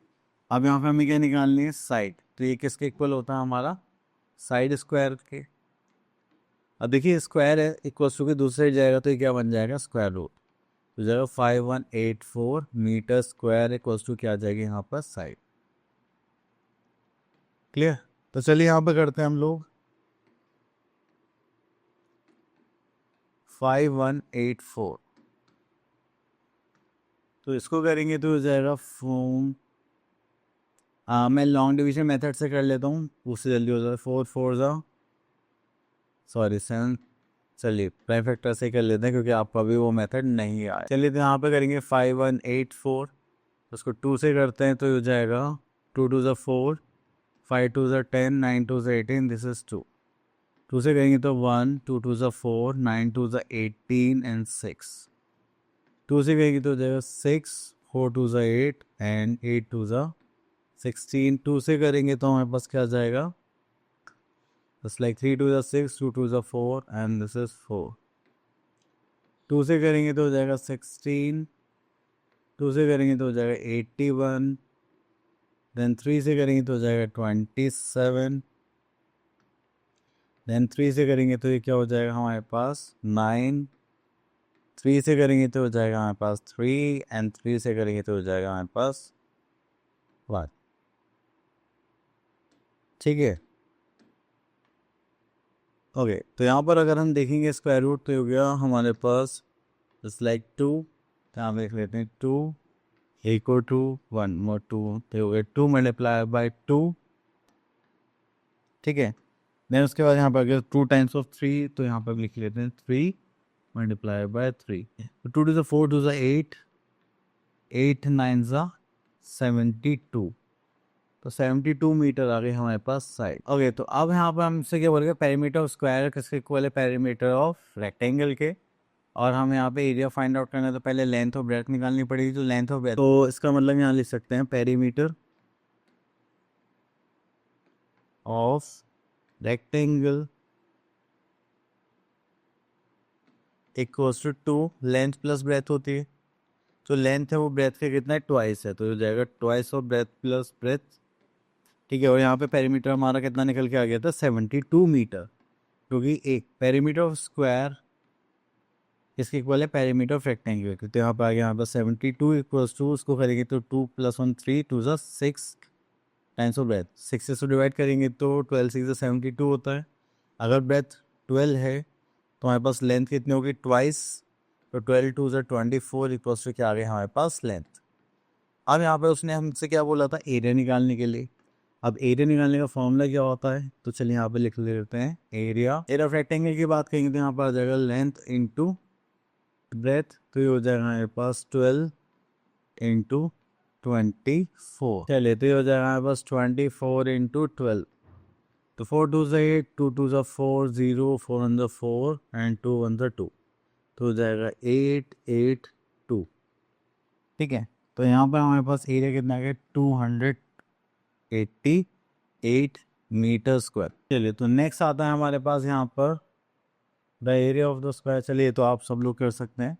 अब यहाँ पे हमें क्या निकालनी है, साइड। तो ये किसके इक्वल होता है हमारा, साइड स्क्वायर के। अब देखिए स्क्वायर है, इक्वल्स टू के दूसरे जाएगा तो ये क्या बन जाएगा, स्क्वायर रूट। तो जाएगा 5184 मीटर स्क्वायर इक्वल्स टू क्या आ जाएगी यहाँ पर, साइड। क्लियर। तो चलिए यहाँ पे करते हैं हम लोग 5184। तो इसको करेंगे तो हो जाएगा फॉर्म, मैं लॉन्ग डिवीजन मेथड से कर लेता हूँ, उससे जल्दी हो जाता है। 4 4 ज़ा सॉरी 7, चलिए प्राइम फैक्टर से कर लेते हैं क्योंकि आपका भी वो मेथड नहीं आया। चलिए तो यहाँ पे करेंगे 5184, उसको 2 से करते हैं तो हो जाएगा 2 2 ज़ा 4, 5 2 ज़ा 10, 9 2 ज़ा 18, दिस इज 2। टू से करेंगे तो 1, 2 2 ज़ा 4, 9 2 ज़ा 18 एंड 6। टू से करेंगे तो हो जाएगा 6, 4 2 ज़ा 8 एंड 8 2 ज़ा 16। टू से करेंगे तो हमारे पास क्या आ जाएगा, बस लाइक 3 2 ज़ा 6, 2 2 ज़ा 4 एंड दिस इज 4। टू से करेंगे तो हो जाएगा 16, टू से करेंगे तो हो जाएगा 81, देन 3 से करेंगे तो हो जाएगा 27, देन 3 से करेंगे तो ये क्या हो जाएगा हमारे पास 9, 3 से करेंगे तो हो जाएगा हमारे पास 3 एंड 3 से करेंगे तो हो जाएगा हमारे पास 1। ठीक है, ओके। तो यहाँ पर अगर हम देखेंगे स्क्वायर रूट तो हो गया हमारे पास जस्ट लाइक 2, तो यहाँ देख लेते हैं 2 इक्वल टू 1 मोर 2, तो हो गया 2 मल्टीप्लाई बाई 2। ठीक है, देन उसके बाद यहाँ पर अगर 2 टाइम्स ऑफ 3 तो यहाँ पर लिख लेते हैं 3 मल्टीप्लाई बाय 3। तो 2 टू द 4 टू द 8, 8 9 ज़ा 72, तो 72 मीटर आ गए हमारे पास साइड। ओके, तो अब यहाँ पर हमसे क्या बोलेगा, पेरीमीटर ऑफ स्क्वायर किसके इक्वल है, पेरीमीटर ऑफ रेक्टेंगल के। और हम यहाँ पे एरिया फाइंड आउट करना है तो पहले लेंथ और ब्रेथ निकालनी पड़ेगी। तो लेंथ और ब्रेथ, तो इसका मतलब यहाँ लिख सकते हैं perimeter of rectangle equals to length plus breadth होती है। तो लेंथ है वो ब्रेथ के कितना है, ट्वाइस है, तो हो जाएगा twice of breadth plus breadth. ठीक है, और यहाँ पे पेरीमीटर हमारा कितना निकल के आ गया था 72 मीटर, क्योंकि एक पेरीमीटर ऑफ स्क्वायर इसके इक्वल है पेरीमीटर ऑफ रेक्टेंगल। तो यहाँ पे आ गया यहाँ पर 72 इक्वल्स टू, उसको करेंगे तो 2 + 1 3 2 ज़ा 6 टाइम्स ऑफ ब्रेथ। 6 से डिवाइड करेंगे तो 12 6 ज़ा 72 होता है। अगर ब्रेथ 12 है तो हमारे पास लेंथ कितनी होगी, ट्वाइस, तो 12 2 ज़ा 24 इक्वल्स टू क्या आ गया हमारे पास लेंथ। अब यहाँ पे उसने हमसे क्या बोला था, एरिया निकालने के लिए। अब एरिया निकालने का फॉर्मूला क्या होता है, तो चलिए यहाँ पे लिख लेते हैं एरिया ऑफ रेक्टेंगल की बात करेंगे तो यहाँ पर आ जाएगा लेंथ इंटू ब्रेथ, तो ये हो जाएगा हमारे पास 12 इंटू 24। चलिए, तो ये हो जाएगा हमारे पास 24 इंटू 12, तो 4 2 ज़ा 8, 2 2 ज़ा 4, 0 4 1 ज़ा 4 एंड 2 1 ज़ा 2, तो हो जाएगा 8 8 2। ठीक है, तो यहाँ पर हमारे पास एरिया कितना है 288 मीटर स्क्वायर। चलिए, तो नेक्स्ट आता है हमारे पास यहाँ पर the area of the square. चलिए, तो आप सब लोग कर सकते हैं।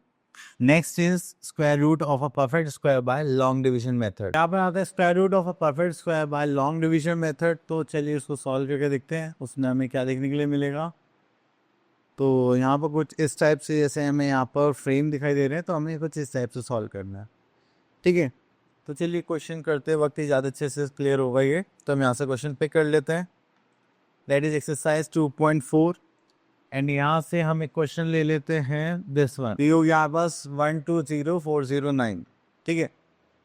Next is square root of a perfect square by long division method. यहाँ पर आता है square root of a perfect square by long division method. तो चलिए इसको सॉल्व करके देखते हैं, उसमें हमें क्या देखने के लिए मिलेगा। तो यहाँ पर कुछ इस टाइप से, जैसे हमें यहाँ पर फ्रेम दिखाई दे रहे हैं, तो हमें कुछ इस टाइप से सॉल्व करना है। ठीक है, तो चलिए क्वेश्चन करते वक्त ही ज़्यादा अच्छे से क्लियर होगा ये, तो हम यहाँ से क्वेश्चन पिक कर लेते हैं। दैट इज एक्सरसाइज 2.4 एंड यहाँ से हम एक क्वेश्चन ले लेते हैं दिस वन, दी यहाँ पास 120409। ठीक है,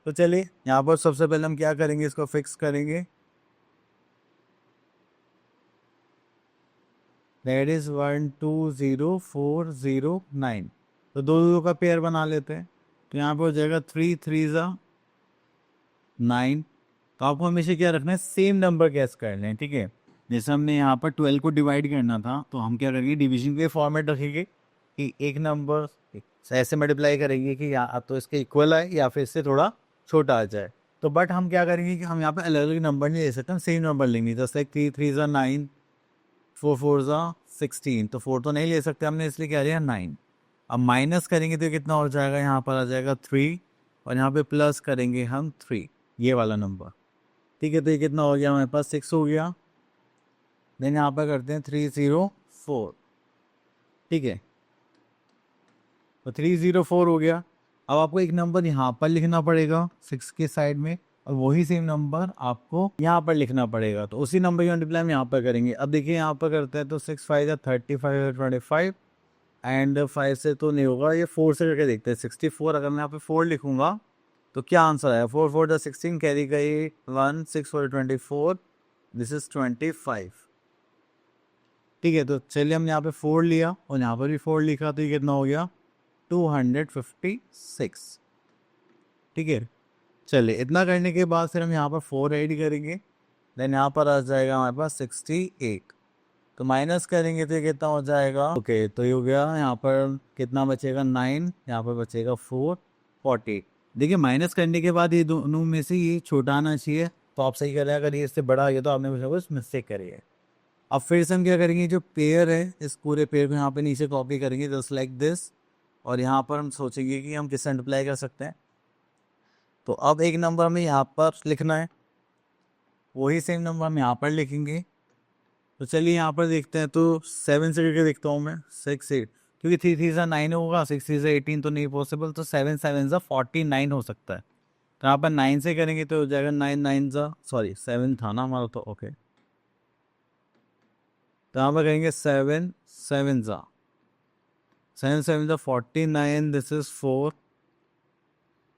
तो चलिए यहाँ पर सबसे पहले हम क्या करेंगे, इसको फिक्स करेंगे। दैट इज 120409, तो दो दो का पेयर बना लेते हैं। तो यहाँ पर हो जाएगा 3 3 ज़ा 9। तो आपको हमेशा क्या रखना है, सेम नंबर गैस कर लें। ठीक है, जैसे हमने यहाँ पर 12 को डिवाइड करना था, तो हम क्या करेंगे, डिवीजन के फॉर्मेट रखेंगे कि एक नंबर ऐसे मल्टीप्लाई करेंगे कि या तो इसके इक्वल आए या फिर इससे थोड़ा छोटा आ जाए। तो बट हम क्या करेंगे कि हम यहाँ पे अलग अलग नंबर नहीं ले सकते, हम सेम नंबर लेंगे। जैसे 3 3 ज़ा 9, 4 4 ज़ा 16, तो 4 तो नहीं ले सकते हमने, इसलिए क्या लिया 9। अब माइनस करेंगे तो कितना हो जाएगा, यहाँ पर आ जाएगा 3, और यहाँ पे प्लस करेंगे हम 3, ये वाला नंबर। ठीक है, तो ये कितना हो गया हमारे पास 6 हो गया। देन यहाँ पर करते हैं 304। ठीक है, तो 304 हो गया। अब आपको एक नंबर यहाँ पर लिखना पड़ेगा 6 के साइड में, और वही सेम नंबर आपको यहाँ पर लिखना पड़ेगा। तो उसी नंबर की मल्टीप्लाई हम यहाँ पर करेंगे। अब देखिए यहाँ पर करते हैं, तो 6 5 35 25 एंड 5 से तो नहीं होगा, ये 4 से करके देखते हैं 64। अगर मैं यहाँ पे 4 लिखूंगा तो क्या आंसर आया, 4 4 16 कैरी गई 1, 6 4 24, दिस इज 25। ठीक है, तो चलिए हमने यहाँ पे 4 लिया और यहाँ पर भी 4 लिखा, तो ये कितना हो गया 256। ठीक है, चलिए इतना करने के बाद फिर हम यहाँ पर 4 ऐड करेंगे। देन यहाँ पर आ जाएगा हमारे पास 68। तो माइनस करेंगे तो ये कितना हो जाएगा, ओके तो ये हो गया, यहाँ पर कितना बचेगा 9, यहाँ पर बचेगा 4, 40। देखिए माइनस करने के बाद ये दोनों में से ये छोटा आना चाहिए, तो आप सही कर रहे हैं। अगर ये इससे बड़ा आ गया तो आपने कुछ मिस्टेक करी है। अब फिर से हम क्या करेंगे, जो पेयर है इस पूरे पेयर को यहाँ पे नीचे कॉपी करेंगे जस्ट लाइक दिस, और यहाँ पर हम सोचेंगे कि हम किससे मल्टीप्लाई कर सकते हैं। तो अब एक नंबर हमें यहाँ पर लिखना है, वही सेम नंबर हम यहाँ पर लिखेंगे। तो चलिए यहाँ पर देखते हैं, तो 7 से करके देखता हूँ मैं, 6 8, क्योंकि 3 3 सा 9 होगा, 6 3 सा 18 तो नहीं पॉसिबल, तो 7 7 सा 49 हो सकता है। तो यहाँ पर 9 से करेंगे तो हो जाएगा 9 9 सा, सॉरी 7 था ना हमारा, तो ओके। तो यहाँ पर करेंगे 7 7 सा 7 7 सा 49, दिस इज 4,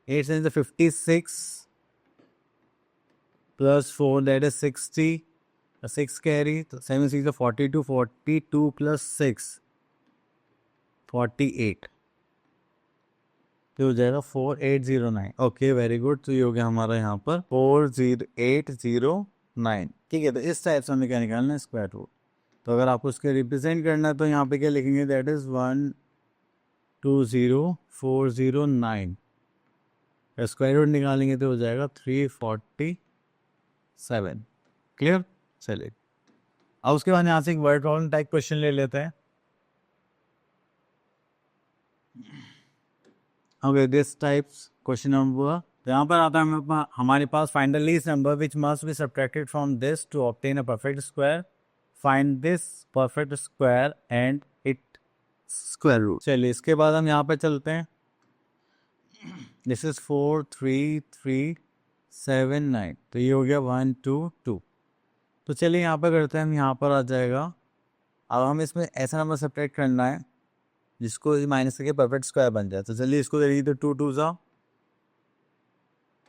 8 7 सा 56 प्लस 4 दैट इज 60, 6 कैरी, तो 7 6 सा 42, 42 प्लस 6 48, तो हो जाएगा 4809। ओके वेरी गुड, तो ये हो गया हमारा यहाँ पर 40809। ठीक है, तो इस टाइप से हमें क्या निकालना है, स्क्वायर रूट। तो अगर आपको उसके रिप्रेजेंट करना है तो यहाँ पे क्या लिखेंगे, दैट इज 120409। स्क्वायर रूट निकालेंगे तो हो जाएगा 347। क्लियर, चलिए अब उसके बाद यहाँ से एक वर्ड प्रॉब्लम टाइप क्वेश्चन ले लेते हैं। Okay this types question number, तो यहाँ पर आता है हमारे पास find the least number which must be subtracted from this to obtain a perfect square, find this perfect square and it square root. चलिए इसके बाद हम यहाँ पर चलते हैं, दिस इज 43379, तो ये हो गया 122। तो चलिए यहाँ पर करते हैं, हम यहाँ पर आ जाएगा। अब हम इसमें ऐसा नंबर सब्ट्रैक्ट करना है जिसको माइनस करके परफेक्ट स्क्वायर बन जाए। तो चलिए इसको देखिए, तो 2 2 सा,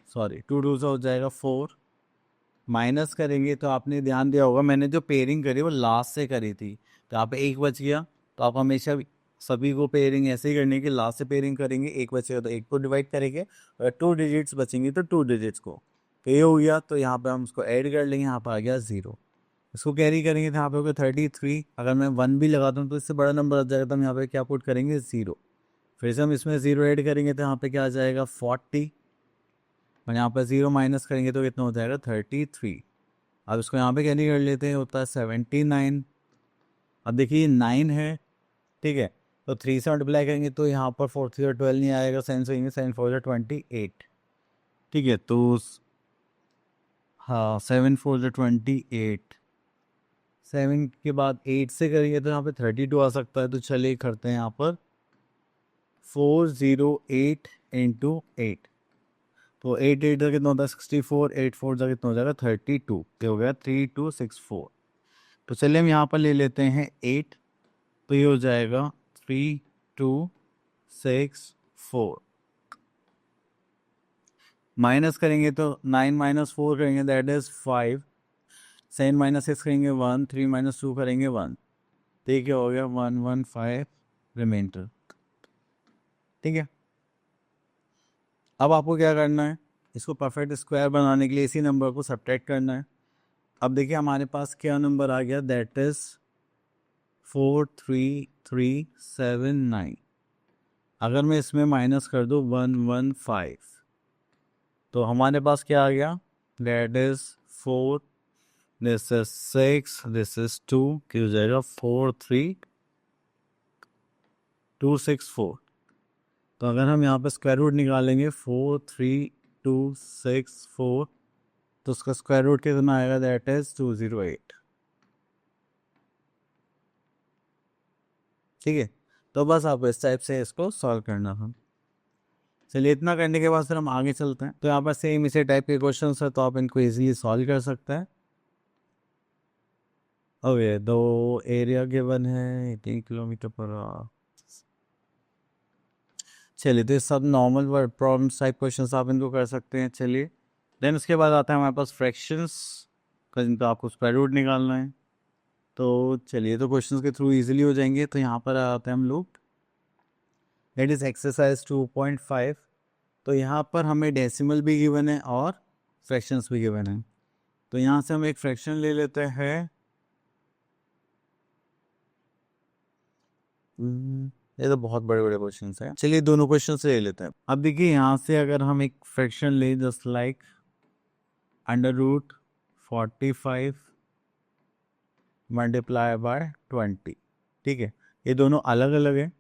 सॉरी 2 2 सा हो जाएगा 4, माइनस करेंगे तो आपने ध्यान दिया होगा मैंने जो पेयरिंग करी वो लास्ट से करी थी, तो यहाँ पे एक बच गया। तो आप हमेशा सभी को पेयरिंग ऐसे ही करने की, लास्ट से पेयरिंग करेंगे, एक बचेगा तो एक को डिवाइड करेंगे, और 2 डिजिट्स बचेंगे तो 2 डिजिट्स को, तो ये हो गया। तो यहाँ पे हम उसको ऐड कर लेंगे, यहाँ पर आ गया 0, इसको कैरी करेंगे तो यहाँ पे हो गया 33। अगर मैं 1 भी लगाता हूँ तो इससे बड़ा नंबर आ जाएगा, तो हम यहाँ पे क्या पुट करेंगे, 0। फिर से हम इसमें 0 ऐड करेंगे तो यहाँ पे क्या आ जाएगा 40, और यहाँ पर 0 माइनस करेंगे तो कितना हो जाएगा 33। अब इसको यहाँ पे कैरी कर लेते हैं, होता है 79। अब देखिए 9 है, ठीक है, तो 3 से मल्टीप्लाई करेंगे तो यहाँ पर 4 3 और 12 नहीं आएगा, 7 से 7 4 28। ठीक है, तो हाँ 7 4 28, 7 के बाद 8 से करेंगे तो यहाँ पे 32 आ सकता है। तो चलिए करते हैं यहाँ पर 408 इंटू 8, तो 8 8 का कितना होता है 64, 8 4 का कितना हो जाएगा 32, ये हो गया 3264। तो चलिए हम यहाँ पर ले लेते हैं 8, तो ये हो जाएगा 3264, माइनस करेंगे तो 9 माइनस 4 करेंगे दैट इज 5, 7 माइनस 6 करेंगे 1, 3 माइनस 2 करेंगे 1, ठीक है, हो गया 115 रिमाइंडर। ठीक है, अब आपको क्या करना है, इसको परफेक्ट स्क्वायर बनाने के लिए इसी नंबर को सब्ट्रैक्ट करना है। अब देखिए हमारे पास क्या नंबर आ गया, दैट इज 43379। अगर मैं इसमें माइनस कर दूँ 115, तो हमारे पास क्या आ गया, that is 4, this is 6, this is 2, क्या हो जाएगा 43264। तो अगर हम यहाँ पे स्क्वायर रूट निकालेंगे 43264, तो उसका स्क्वायर रूट कितना आएगा, दैट इज 208। ठीक है, तो बस आप इस टाइप से इसको सॉल्व करना था। चलिए इतना करने के बाद फिर हम आगे चलते हैं। तो यहाँ पर सेम इसी टाइप के क्वेश्चन है, तो आप इनको इजीली सॉल्व कर सकते हैं। ओके, दो एरिया गिवन है 18 किलोमीटर पर आवर। चलिए तो ये सब normal word problems type questions आप इनको कर सकते हैं। चलिए देन उसके बाद आता है हमारे पास फ्रैक्शंस का, जिनका आपको स्क्वायर रूट निकालना है। तो चलिए, तो क्वेश्चंस के थ्रू इजीली हो जाएंगे। तो यहाँ पर आते हैं हम लोग, दैट इज एक्सरसाइज 2.5। तो यहाँ पर हमें डेसिमल भी गिवन है और फ्रैक्शंस भी गिवन है। तो यहाँ से हम एक फ्रैक्शन ले लेते हैं ये तो बहुत बड़े बड़े क्वेश्चन हैं। चलिए दोनों क्वेश्चन से ले लेते हैं। अब देखिए यहाँ से अगर हम एक फ्रैक्शन ले, जस्ट लाइक √45 मल्टीप्लाई बाय 20, ठीक है, ये दोनों अलग अलग है।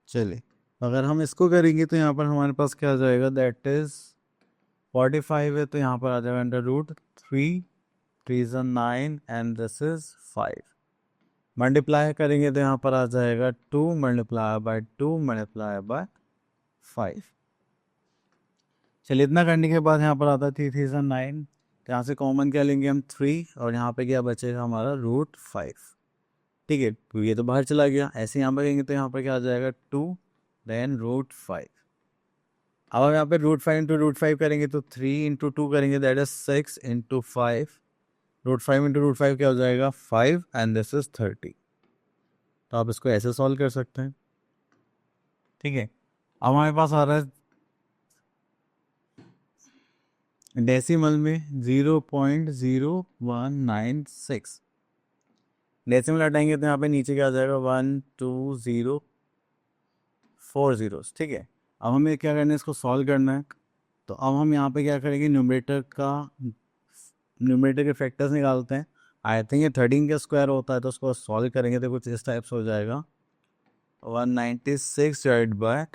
चलिए अगर हम इसको करेंगे तो यहाँ पर हमारे पास क्या आ जाएगा, दैट इज 45 है तो यहाँ पर आ जाएगा √3, 3 9 एंड दिस इज 5। मल्टीप्लाई करेंगे तो यहाँ पर आ जाएगा 2 मल्टीप्लाई बाय 2 मल्टीप्लाई बाय 5। चलिए इतना करने के बाद यहाँ पर आता है 3 3 9, तो यहाँ से कॉमन क्या लेंगे हम 3, और यहाँ पे क्या बचेगा हमारा √5, ठीक है, तो ये तो बाहर चला गया। ऐसे यहाँ पर करेंगे तो यहाँ पर क्या आ जाएगा 2 देन √5। अब हम यहाँ पे √5 इंटू √5 करेंगे तो 3 इंटू 2 करेंगे, दैट इज 6 इंटू 5। √5 इंटू √5 क्या हो जाएगा 5 एंड दिस इज 30। तो आप इसको ऐसे सॉल्व कर सकते हैं, ठीक है। अब हमारे पास आ रहा है डेसिमल में 0.0196। डेसिमल हटाएंगे तो यहाँ पे नीचे क्या आ जाएगा 1 2 0 4 zeros, ठीक है। अब हमें क्या करना है, इसको सॉल्व करना है। तो अब हम यहाँ पे क्या करेंगे, न्यूमरेटर के फैक्टर्स निकालते हैं। आई थिंक ये 13 का स्क्वायर होता है, तो उसको सॉल्व करेंगे तो कुछ इस टाइप से हो जाएगा 196 डिवाइड बाय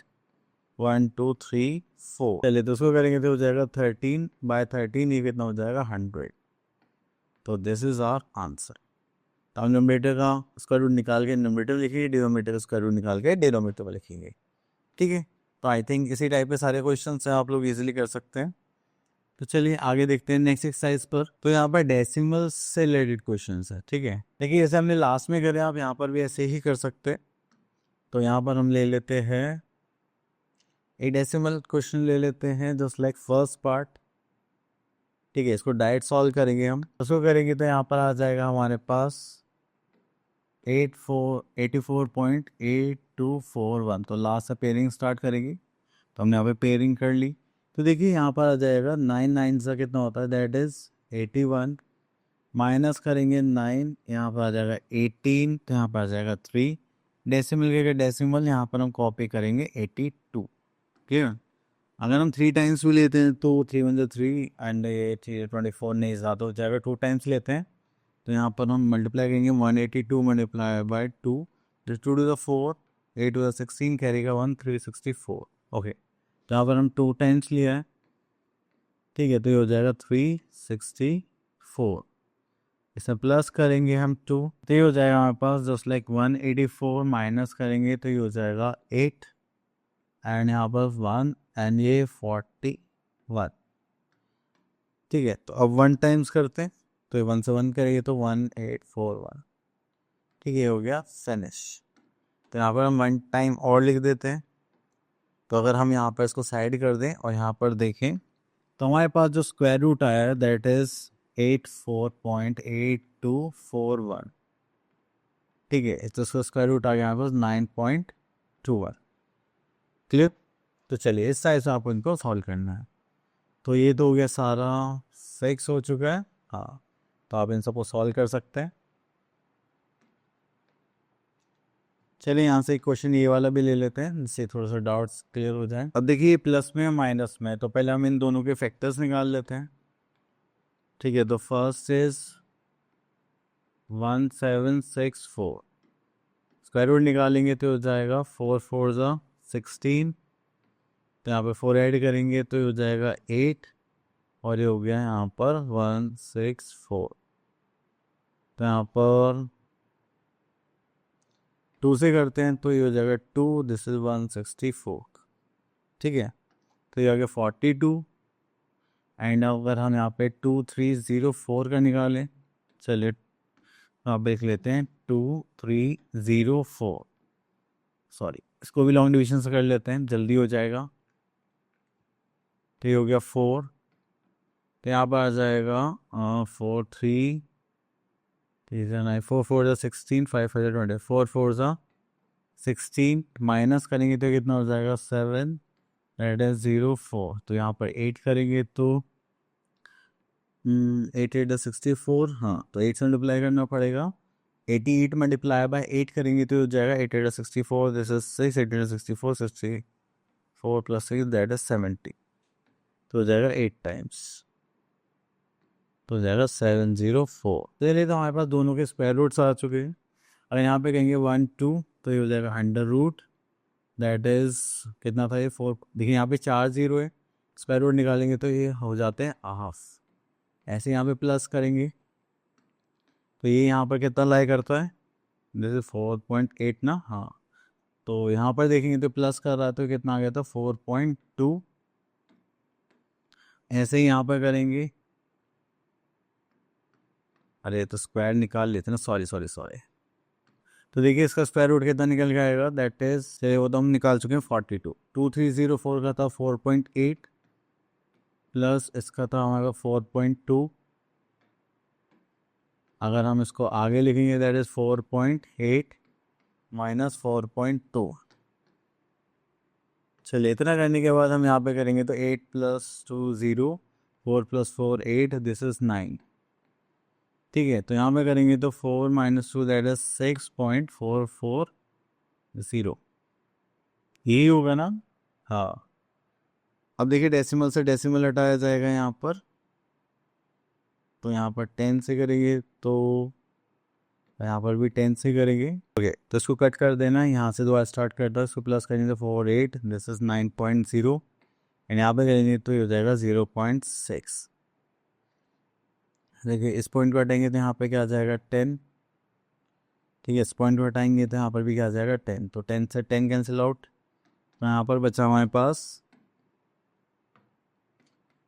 1 2 3 4। चलिए तो उसको करेंगे तो हो जाएगा 13/13, ये कितना हो जाएगा 100। तो दिस इज आवर आंसर। तो हम न्यूमरेटर का स्क्वायर रूट निकाल के न्यूमरेटर लिखिए, डिनोमिनेटर का स्क्वायर रूट निकाल के डिनोमिनेटर में लिखेंगे, ठीक है। तो आई थिंक इसी टाइप के सारे क्वेश्चन हैं, आप लोग इजीली कर सकते हैं। तो चलिए आगे देखते हैं नेक्स्ट एक्सरसाइज पर। तो यहाँ पर डेसिमल से रिलेटेड क्वेश्चन है, ठीक है। देखिए जैसे हमने लास्ट में करे, आप यहाँ पर भी ऐसे ही कर सकते हैं। तो यहाँ पर हम ले लेते हैं एक डेसिमल क्वेश्चन ले लेते हैं, जस्ट लाइक फर्स्ट पार्ट, ठीक है। इसको डायरेक्ट सॉल्व करेंगे हम। उसको करेंगे तो यहाँ पर आ जाएगा हमारे पास 84.8241। तो लास्ट से पेयरिंग स्टार्ट करेंगे। तो हमने यहाँ पे पेयरिंग कर ली। तो देखिए यहाँ पर आ जाएगा 9 9 से कितना होता है, दैट इज 81। माइनस करेंगे 9, यहाँ पर आ जाएगा 18, तो यहाँ पर आ जाएगा 3। डेसिमल के डेसिमल यहाँ पर हम कॉपी करेंगे 82, ठीक है। अगर हम 3 टाइम्स भी लेते हैं तो 3 1 3 एंड ये 24 नहीं ज़्यादा हो जाएगा, 2 टाइम्स लेते हैं तो यहाँ पर हम मल्टीप्लाई करेंगे 182 multiply by 2, 2 to the 4, 8 to the 16, carry का 1 364। ओके, तो यहाँ पर हम 2 टाइम्स लिया है, ठीक है। तो ये हो जाएगा 364। इसे प्लस करेंगे हम 2, तो ये हो जाएगा हमारे पास जस्ट लाइक 184। माइनस करेंगे तो ये हो जाएगा 8 एंड यहाँ पर 1 एंड ये 41, ठीक है। तो अब 1 टाइम्स करते हैं, तो ये 1 से 1 करेंगे तो 1841, ठीक है, हो गया फिनिश। तो यहाँ पर हम 1 टाइम और लिख देते हैं। तो अगर हम यहाँ पर इसको साइड कर दें और यहाँ पर देखें तो हमारे पास जो स्क्वायर रूट आया है दैट इज 84.8241, ठीक है। तो इसका स्क्वायर रूट आ गया हमारे पास 9.21, क्लियर। तो चलिए इस साइज से आपको इनको सॉल्व करना है। तो ये तो हो गया सारा फिक्स हो चुका है, हाँ। तो आप इन सबको सॉल्व कर सकते हैं। चलिए यहाँ से एक क्वेश्चन ये वाला भी ले लेते हैं, जिससे थोड़ा सा डाउट्स क्लियर हो जाए। अब देखिए प्लस में माइनस में, तो पहले हम इन दोनों के फैक्टर्स निकाल लेते हैं, ठीक है। तो फर्स्ट इज 1764, स्क्वायर रूट निकालेंगे तो हो जाएगा 4 4 16, तो यहाँ पे 4 ऐड करेंगे तो हो जाएगा 8, और ये हो गया यहाँ पर 164। तो यहाँ पर 2 से करते हैं तो ये हो जाएगा 2, दिस इज 164, ठीक है। तो ये आ गया 42 एंड अगर हम यहाँ पे 2304 का निकालें, चलिए आप देख लेते हैं 2304, सॉरी इसको भी लॉन्ग डिवीजन से कर लेते हैं, जल्दी हो जाएगा। तो ये हो गया 4, तो यहाँ पर आ जाएगा 4 3 9 4 4 16, 5 5 20, 4 4 16, माइनस करेंगे तो कितना हो जाएगा 7, दैट इज 04। तो यहाँ पर 8 करेंगे तो एट एट 64, हाँ तो 8 से मल्टीप्लाई करना पड़ेगा। 88 मल्टीप्लाई बाय 8 करेंगे तो हो जाएगा 8 8 64, this is 6, 8 8 64, 64 plus 6 that is 70, तो हो जाएगा 8 टाइम्स, तो हो जाएगा 704। चलिए तो हमारे पास दोनों के स्क्वायर रूट्स आ चुके हैं। अगर यहाँ पे कहेंगे 1 2 तो ये हो जाएगा 100 दैट इज कितना था ये 4, देखिए यहाँ पे 4 0 है, स्क्वायर रूट निकालेंगे तो ये हो जाते हैं हाफ। ऐसे यहाँ पे प्लस करेंगे तो ये यहाँ पर कितना लाई करता है, जैसे 4.8 ना, हाँ तो यहाँ पर देखेंगे तो प्लस कर रहा है तो कितना आ गया था 4.2। ऐसे ही यहाँ पर करेंगे, अरे तो स्क्वायर निकाल लेते ना, सॉरी सॉरी सॉरी। तो देखिए इसका स्क्वायर रूट कितना निकल के आएगा, दैट इज वो तो हम निकाल चुके हैं 42। 2304 का था 4.8 प्लस इसका था हमारा 4.2, अगर हम इसको आगे लिखेंगे दैट इज 4.8 माइनस 4.2। चलिए इतना करने के बाद हम यहाँ पे करेंगे तो 8 प्लस 2 0, 4 प्लस 4 8, दिस इज 9। ठीक है तो यहाँ पे करेंगे तो 4 माइनस 2 दैट इज 6.440, यही होगा ना। हाँ अब देखिए डेसिमल से डेसिमल हटाया जाएगा यहाँ पर, तो यहाँ पर 10 से करेंगे तो यहाँ पर भी 10 से करेंगे। ओके तो इसको कट कर देना, यहाँ से दोबारा स्टार्ट करता है, इसको प्लस करेंगे तो 4 8, दिस इज 9.0 एंड यहाँ पे करेंगे तो ये हो जाएगा 0.6। देखिए इस पॉइंट को हटाएंगे तो यहाँ पे क्या आ जाएगा 10। ठीक है इस पॉइंट को हटाएंगे तो यहाँ पर भी क्या आ जाएगा 10, तो 10 से 10 कैंसिल आउट, तो यहाँ पर बचा हमारे पास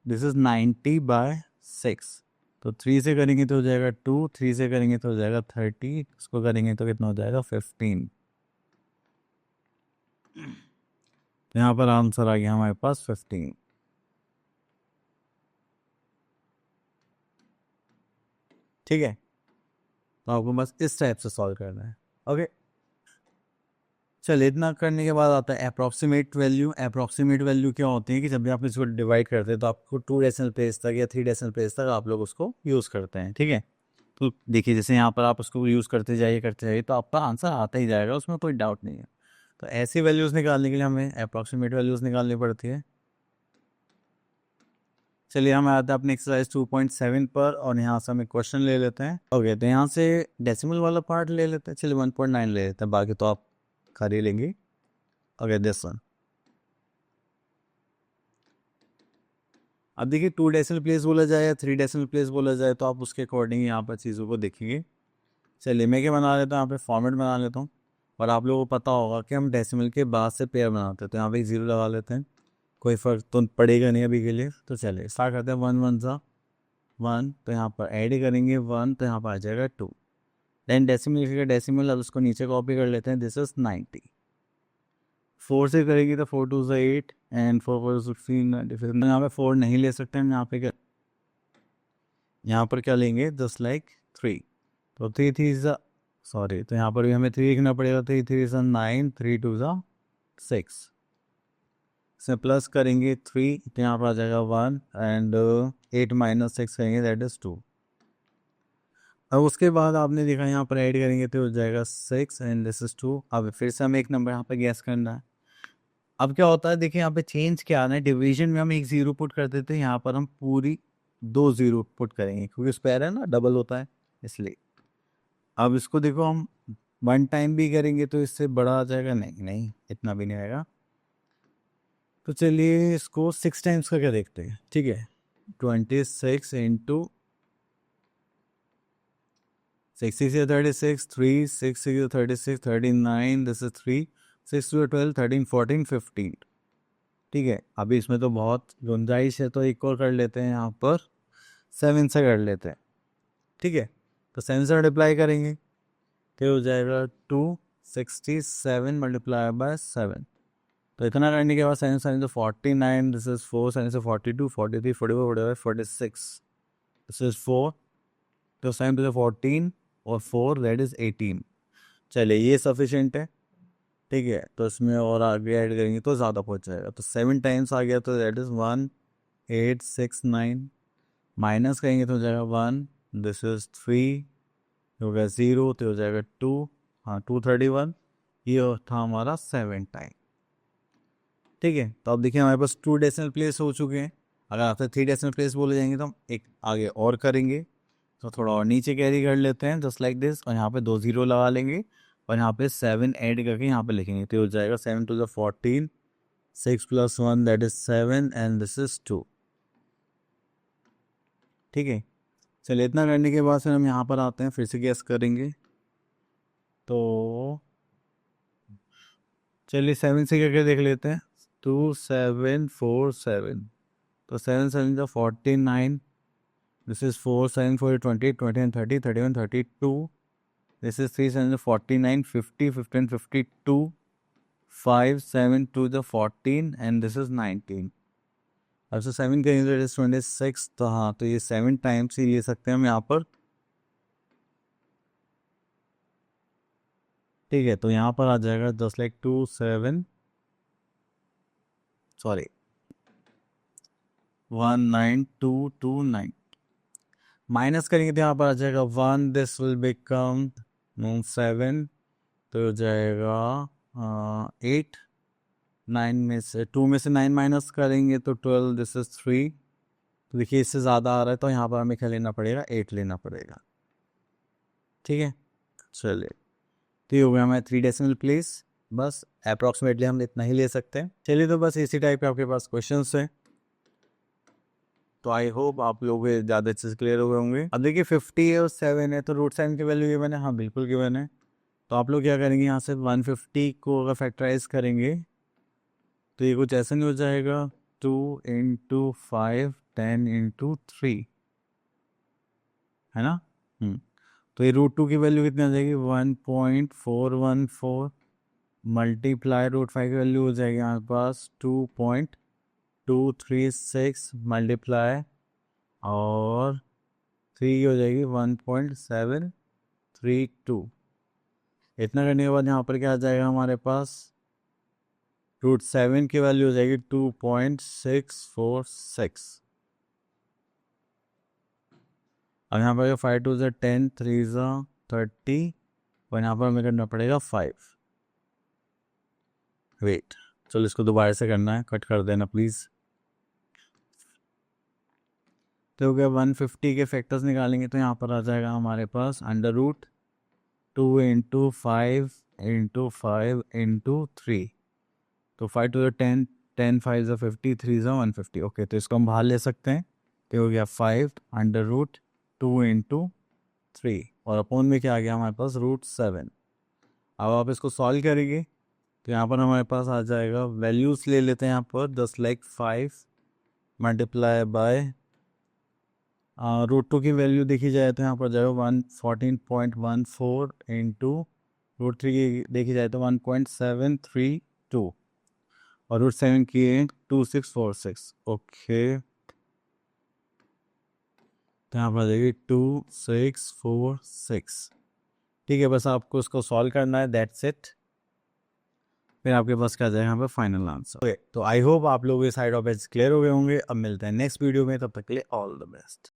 दिस इज 90/6। तो 3 से करेंगे तो हो जाएगा 2, 3 से करेंगे तो हो जाएगा 30, इसको करेंगे तो कितना हो जाएगा 15। तो यहाँ पर आंसर आ गया हमारे पास 15। ठीक है तो आपको बस इस टाइप से सॉल्व करना है। ओके चलिए इतना करने के बाद आता है अप्रॉक्सीमेट वैल्यू। अप्रॉक्सीमेट वैल्यू क्या होती है कि जब भी आप इसको डिवाइड करते हैं तो आपको 2 डेसिमल प्लेस तक या 3 डेसिमल प्लेस तक आप लोग उसको यूज़ करते हैं। ठीक है तो देखिए जैसे यहाँ पर आप उसको यूज़ करते जाइए तो आपका आंसर आता ही जाएगा, उसमें कोई डाउट नहीं है। तो ऐसी वैल्यूज़ निकालने के लिए हमें अप्रॉक्सीमेट वैल्यूज़ निकालनी पड़ती है। चलिए हम आते हैं अपने एक्सरसाइज 2.7 पर और यहाँ से हम एक क्वेश्चन ले लेते हैं। ओके तो यहाँ से डेसिमल वाला पार्ट ले लेते हैं, चलिए 1.9 ले लेते हैं, बाकी तो आप कर ही लेंगे। ओके दिस वन, अब देखिए 2 डेसिमल प्लेस बोला जाए या 3 डेसिमल प्लेस बोला जाए तो आप उसके अकॉर्डिंग यहाँ पर चीज़ों को देखेंगे। चलिए मैं क्या बना लेता हूँ, यहाँ पे फॉर्मेट बना लेता हूँ और आप लोगों को पता होगा कि हम डेसिमल के बाद से पेयर बनाते हैं, तो यहाँ पे एक 0 लगा लेते हैं, कोई फ़र्क तो पड़ेगा नहीं अभी के लिए। तो चलिए स्टार्ट करते हैं, 1 1 सा 1, तो यहाँ पर ऐड करेंगे 1 तो यहाँ पर आ जाएगा 2, देन डेसिमल का डेसिमल, अब उसको नीचे कॉपी कर लेते हैं, दिस इज 90। 4 से करेंगे तो 4 2 से 8 एंड 4 4 16, फिर यहाँ पे 4 नहीं ले सकते हम, यहाँ पर क्या लेंगे जस्ट लाइक 3, तो 3 3 सॉरी, तो यहाँ पर भी हमें 3 लिखना पड़ेगा, 3 3 सा 9, 3 2 सा 6, इसमें प्लस करेंगे 3 तो यहाँ पर आ जाएगा 1 एंड 8 माइनस 6 करेंगे दैट इज 2। अब उसके बाद आपने देखा यहाँ पर ऐड करेंगे तो हो जाएगा 6 एंड दिस इज 2। अब फिर से हमें एक नंबर यहाँ पर गैस करना है। अब क्या होता है देखिए यहाँ पे चेंज क्या आना है, डिवीजन में हम एक 0 पुट करते थे, यहाँ पर हम पूरी 2 0 पुट करेंगे क्योंकि स्क्वायर है ना, डबल होता है इसलिए। अब इसको देखो हम 1 टाइम भी करेंगे तो इससे बड़ा आ जाएगा, नहीं नहीं इतना भी नहीं आएगा। तो चलिए इसको 6 टाइम्स का क्या देखते हैं। ठीक है 26 इंटू 6 6 36, 3 6 6 36 39, दिस इज 3 6 2 12 13 14 15। ठीक है अभी इसमें तो बहुत गुंजाइश है तो एक और कर लेते हैं, यहाँ पर 7 से कर लेते हैं। ठीक है तो 7 से मल्टीप्लाई करेंगे तो हो जाएगा 267 मल्टीप्लाई बाय 7, तो इतना करने के बाद 7 7 तो 49, दिस इज 4 7 से 42 43 44 45 46, दिस इज 4, तो 7 to 14 और 4 दैट इज 18। चलिए ये सफिशेंट है। ठीक है तो इसमें और आगे ऐड करेंगे तो ज़्यादा पहुंच जाएगा, तो 7 टाइम्स आ गया तो दैट इज़ 1869, माइनस करेंगे तो हो जाएगा 1, दिस इज 3, हो गया 0 तो हो जाएगा 2, हाँ 231, ये था हमारा 7 टाइम। ठीक है, तो अब देखिए हमारे पास 2 डेसिमल प्लेस हो चुके हैं। अगर आपसे 3 डेसिमल प्लेस बोले जाएंगे तो हम एक आगे और करेंगे, तो थोड़ा और नीचे कैरी कर लेते हैं जस्ट लाइक दिस, और यहाँ पे 2 0 लगा लेंगे और यहाँ पे 7 ऐड करके यहाँ पे लिखेंगे, तो हो जाएगा 7 to the 14, 6 + 1 that is 7 and this is 2। ठीक है, चलिए इतना करने के बाद फिर हम यहाँ पर आते हैं, फिर से गैस करेंगे। तो चलिए 7 से करके देख लेते हैं, 2 7 4 7, तो 7 7 जो 49, this is 4 7 4 20 20 and 30 31 32, this is 3 7 49 50 15 52, 5 7 2 the 14 and this is 19। अब से 7 करेंगे तो इट इज 26, तो हाँ तो ये 7 टाइम्स ही ले सकते हैं हम यहाँ पर। ठीक है, तो यहाँ पर आ जाएगा जस्ट लाइक 2 7 सॉरी 1 9 2 2 9, माइनस करेंगे तो यहाँ पर आ जाएगा 1, दिस विल बिकम 7, तो हो जाएगा 8, 9 में से 2 में से 9 माइनस करेंगे तो 12, दिस इज 3, तो देखिए इससे ज़्यादा आ रहा है तो यहाँ पर हमें क्या लेना पड़ेगा, 8 लेना पड़ेगा। ठीक है, चलिए तो ये हो गया हमारे 3 डेसिमल प्लेस, बस अप्रॉक्सीमेटली हम इतना ही ले सकते हैं। चलिए, तो बस इसी टाइप के आपके पास क्वेश्चन हैं, तो आई होप आप लोग ज़्यादा अच्छे से क्लियर हो गए होंगे। अब देखिए 50 है और 7 है, तो रूट साइन की वैल्यू गिवन है, हाँ बिल्कुल गिवन है। तो आप लोग क्या करेंगे, यहाँ से 150 को अगर फैक्टराइज करेंगे तो ये कुछ ऐसा नहीं हो जाएगा, 2 × 5 10 × 3, है ना। तो ये रूट 2 की वैल्यू कितनी आ जाएगी, 1.414 मल्टीप्लाई रूट 5 की वैल्यू हो जाएगी हमारे पास 2.236 मल्टीप्लाई और 3 हो जाएगी 1.732। इतना करने के बाद यहाँ पर क्या आ जाएगा हमारे पास, रूट 7 की वैल्यू हो जाएगी 2.646। अब यहाँ पर 5 2 10 3 30, और यहाँ पर हमें करना पड़ेगा 5। वेट, चलो इसको दोबारा से करना है, कट कर देना प्लीज़। तो हो गया 150 के फैक्टर्स निकालेंगे तो यहाँ पर आ जाएगा हमारे पास अंडर रूट 2 × 5 × 5 × 3, तो 5 2 10 10 5 50 3 150। ओके, तो इसको हम बाहर ले सकते हैं, तो हो गया 5 अंडर रूट 2 × 3, और अपॉन में क्या आ गया हमारे पास, रूट 7। अब आप इसको सॉल्व करेंगे तो यहाँ पर हमारे पास आ जाएगा, वैल्यूज़ ले लेते हैं यहाँ पर, just like 5 multiply by root 2 की वैल्यू देखी जाए तो यहाँ पर जाएगा 114.14 इंटू रूट 3 की देखी जाए तो 1.732, और रूट 7 की 2646। ओके, तो यहाँ पर आ जाएगी 2646। ठीक है, बस आपको इसको सॉल्व करना है, दैट्स इट। फिर आपके पास क्या जाएगा यहाँ पे फाइनल आंसर। ओके, तो आई होप आप लोग ये साइड ऑफ एज क्लियर हो गए होंगे। अब मिलते हैं नेक्स्ट वीडियो में, तब तक के लिए ऑल द बेस्ट।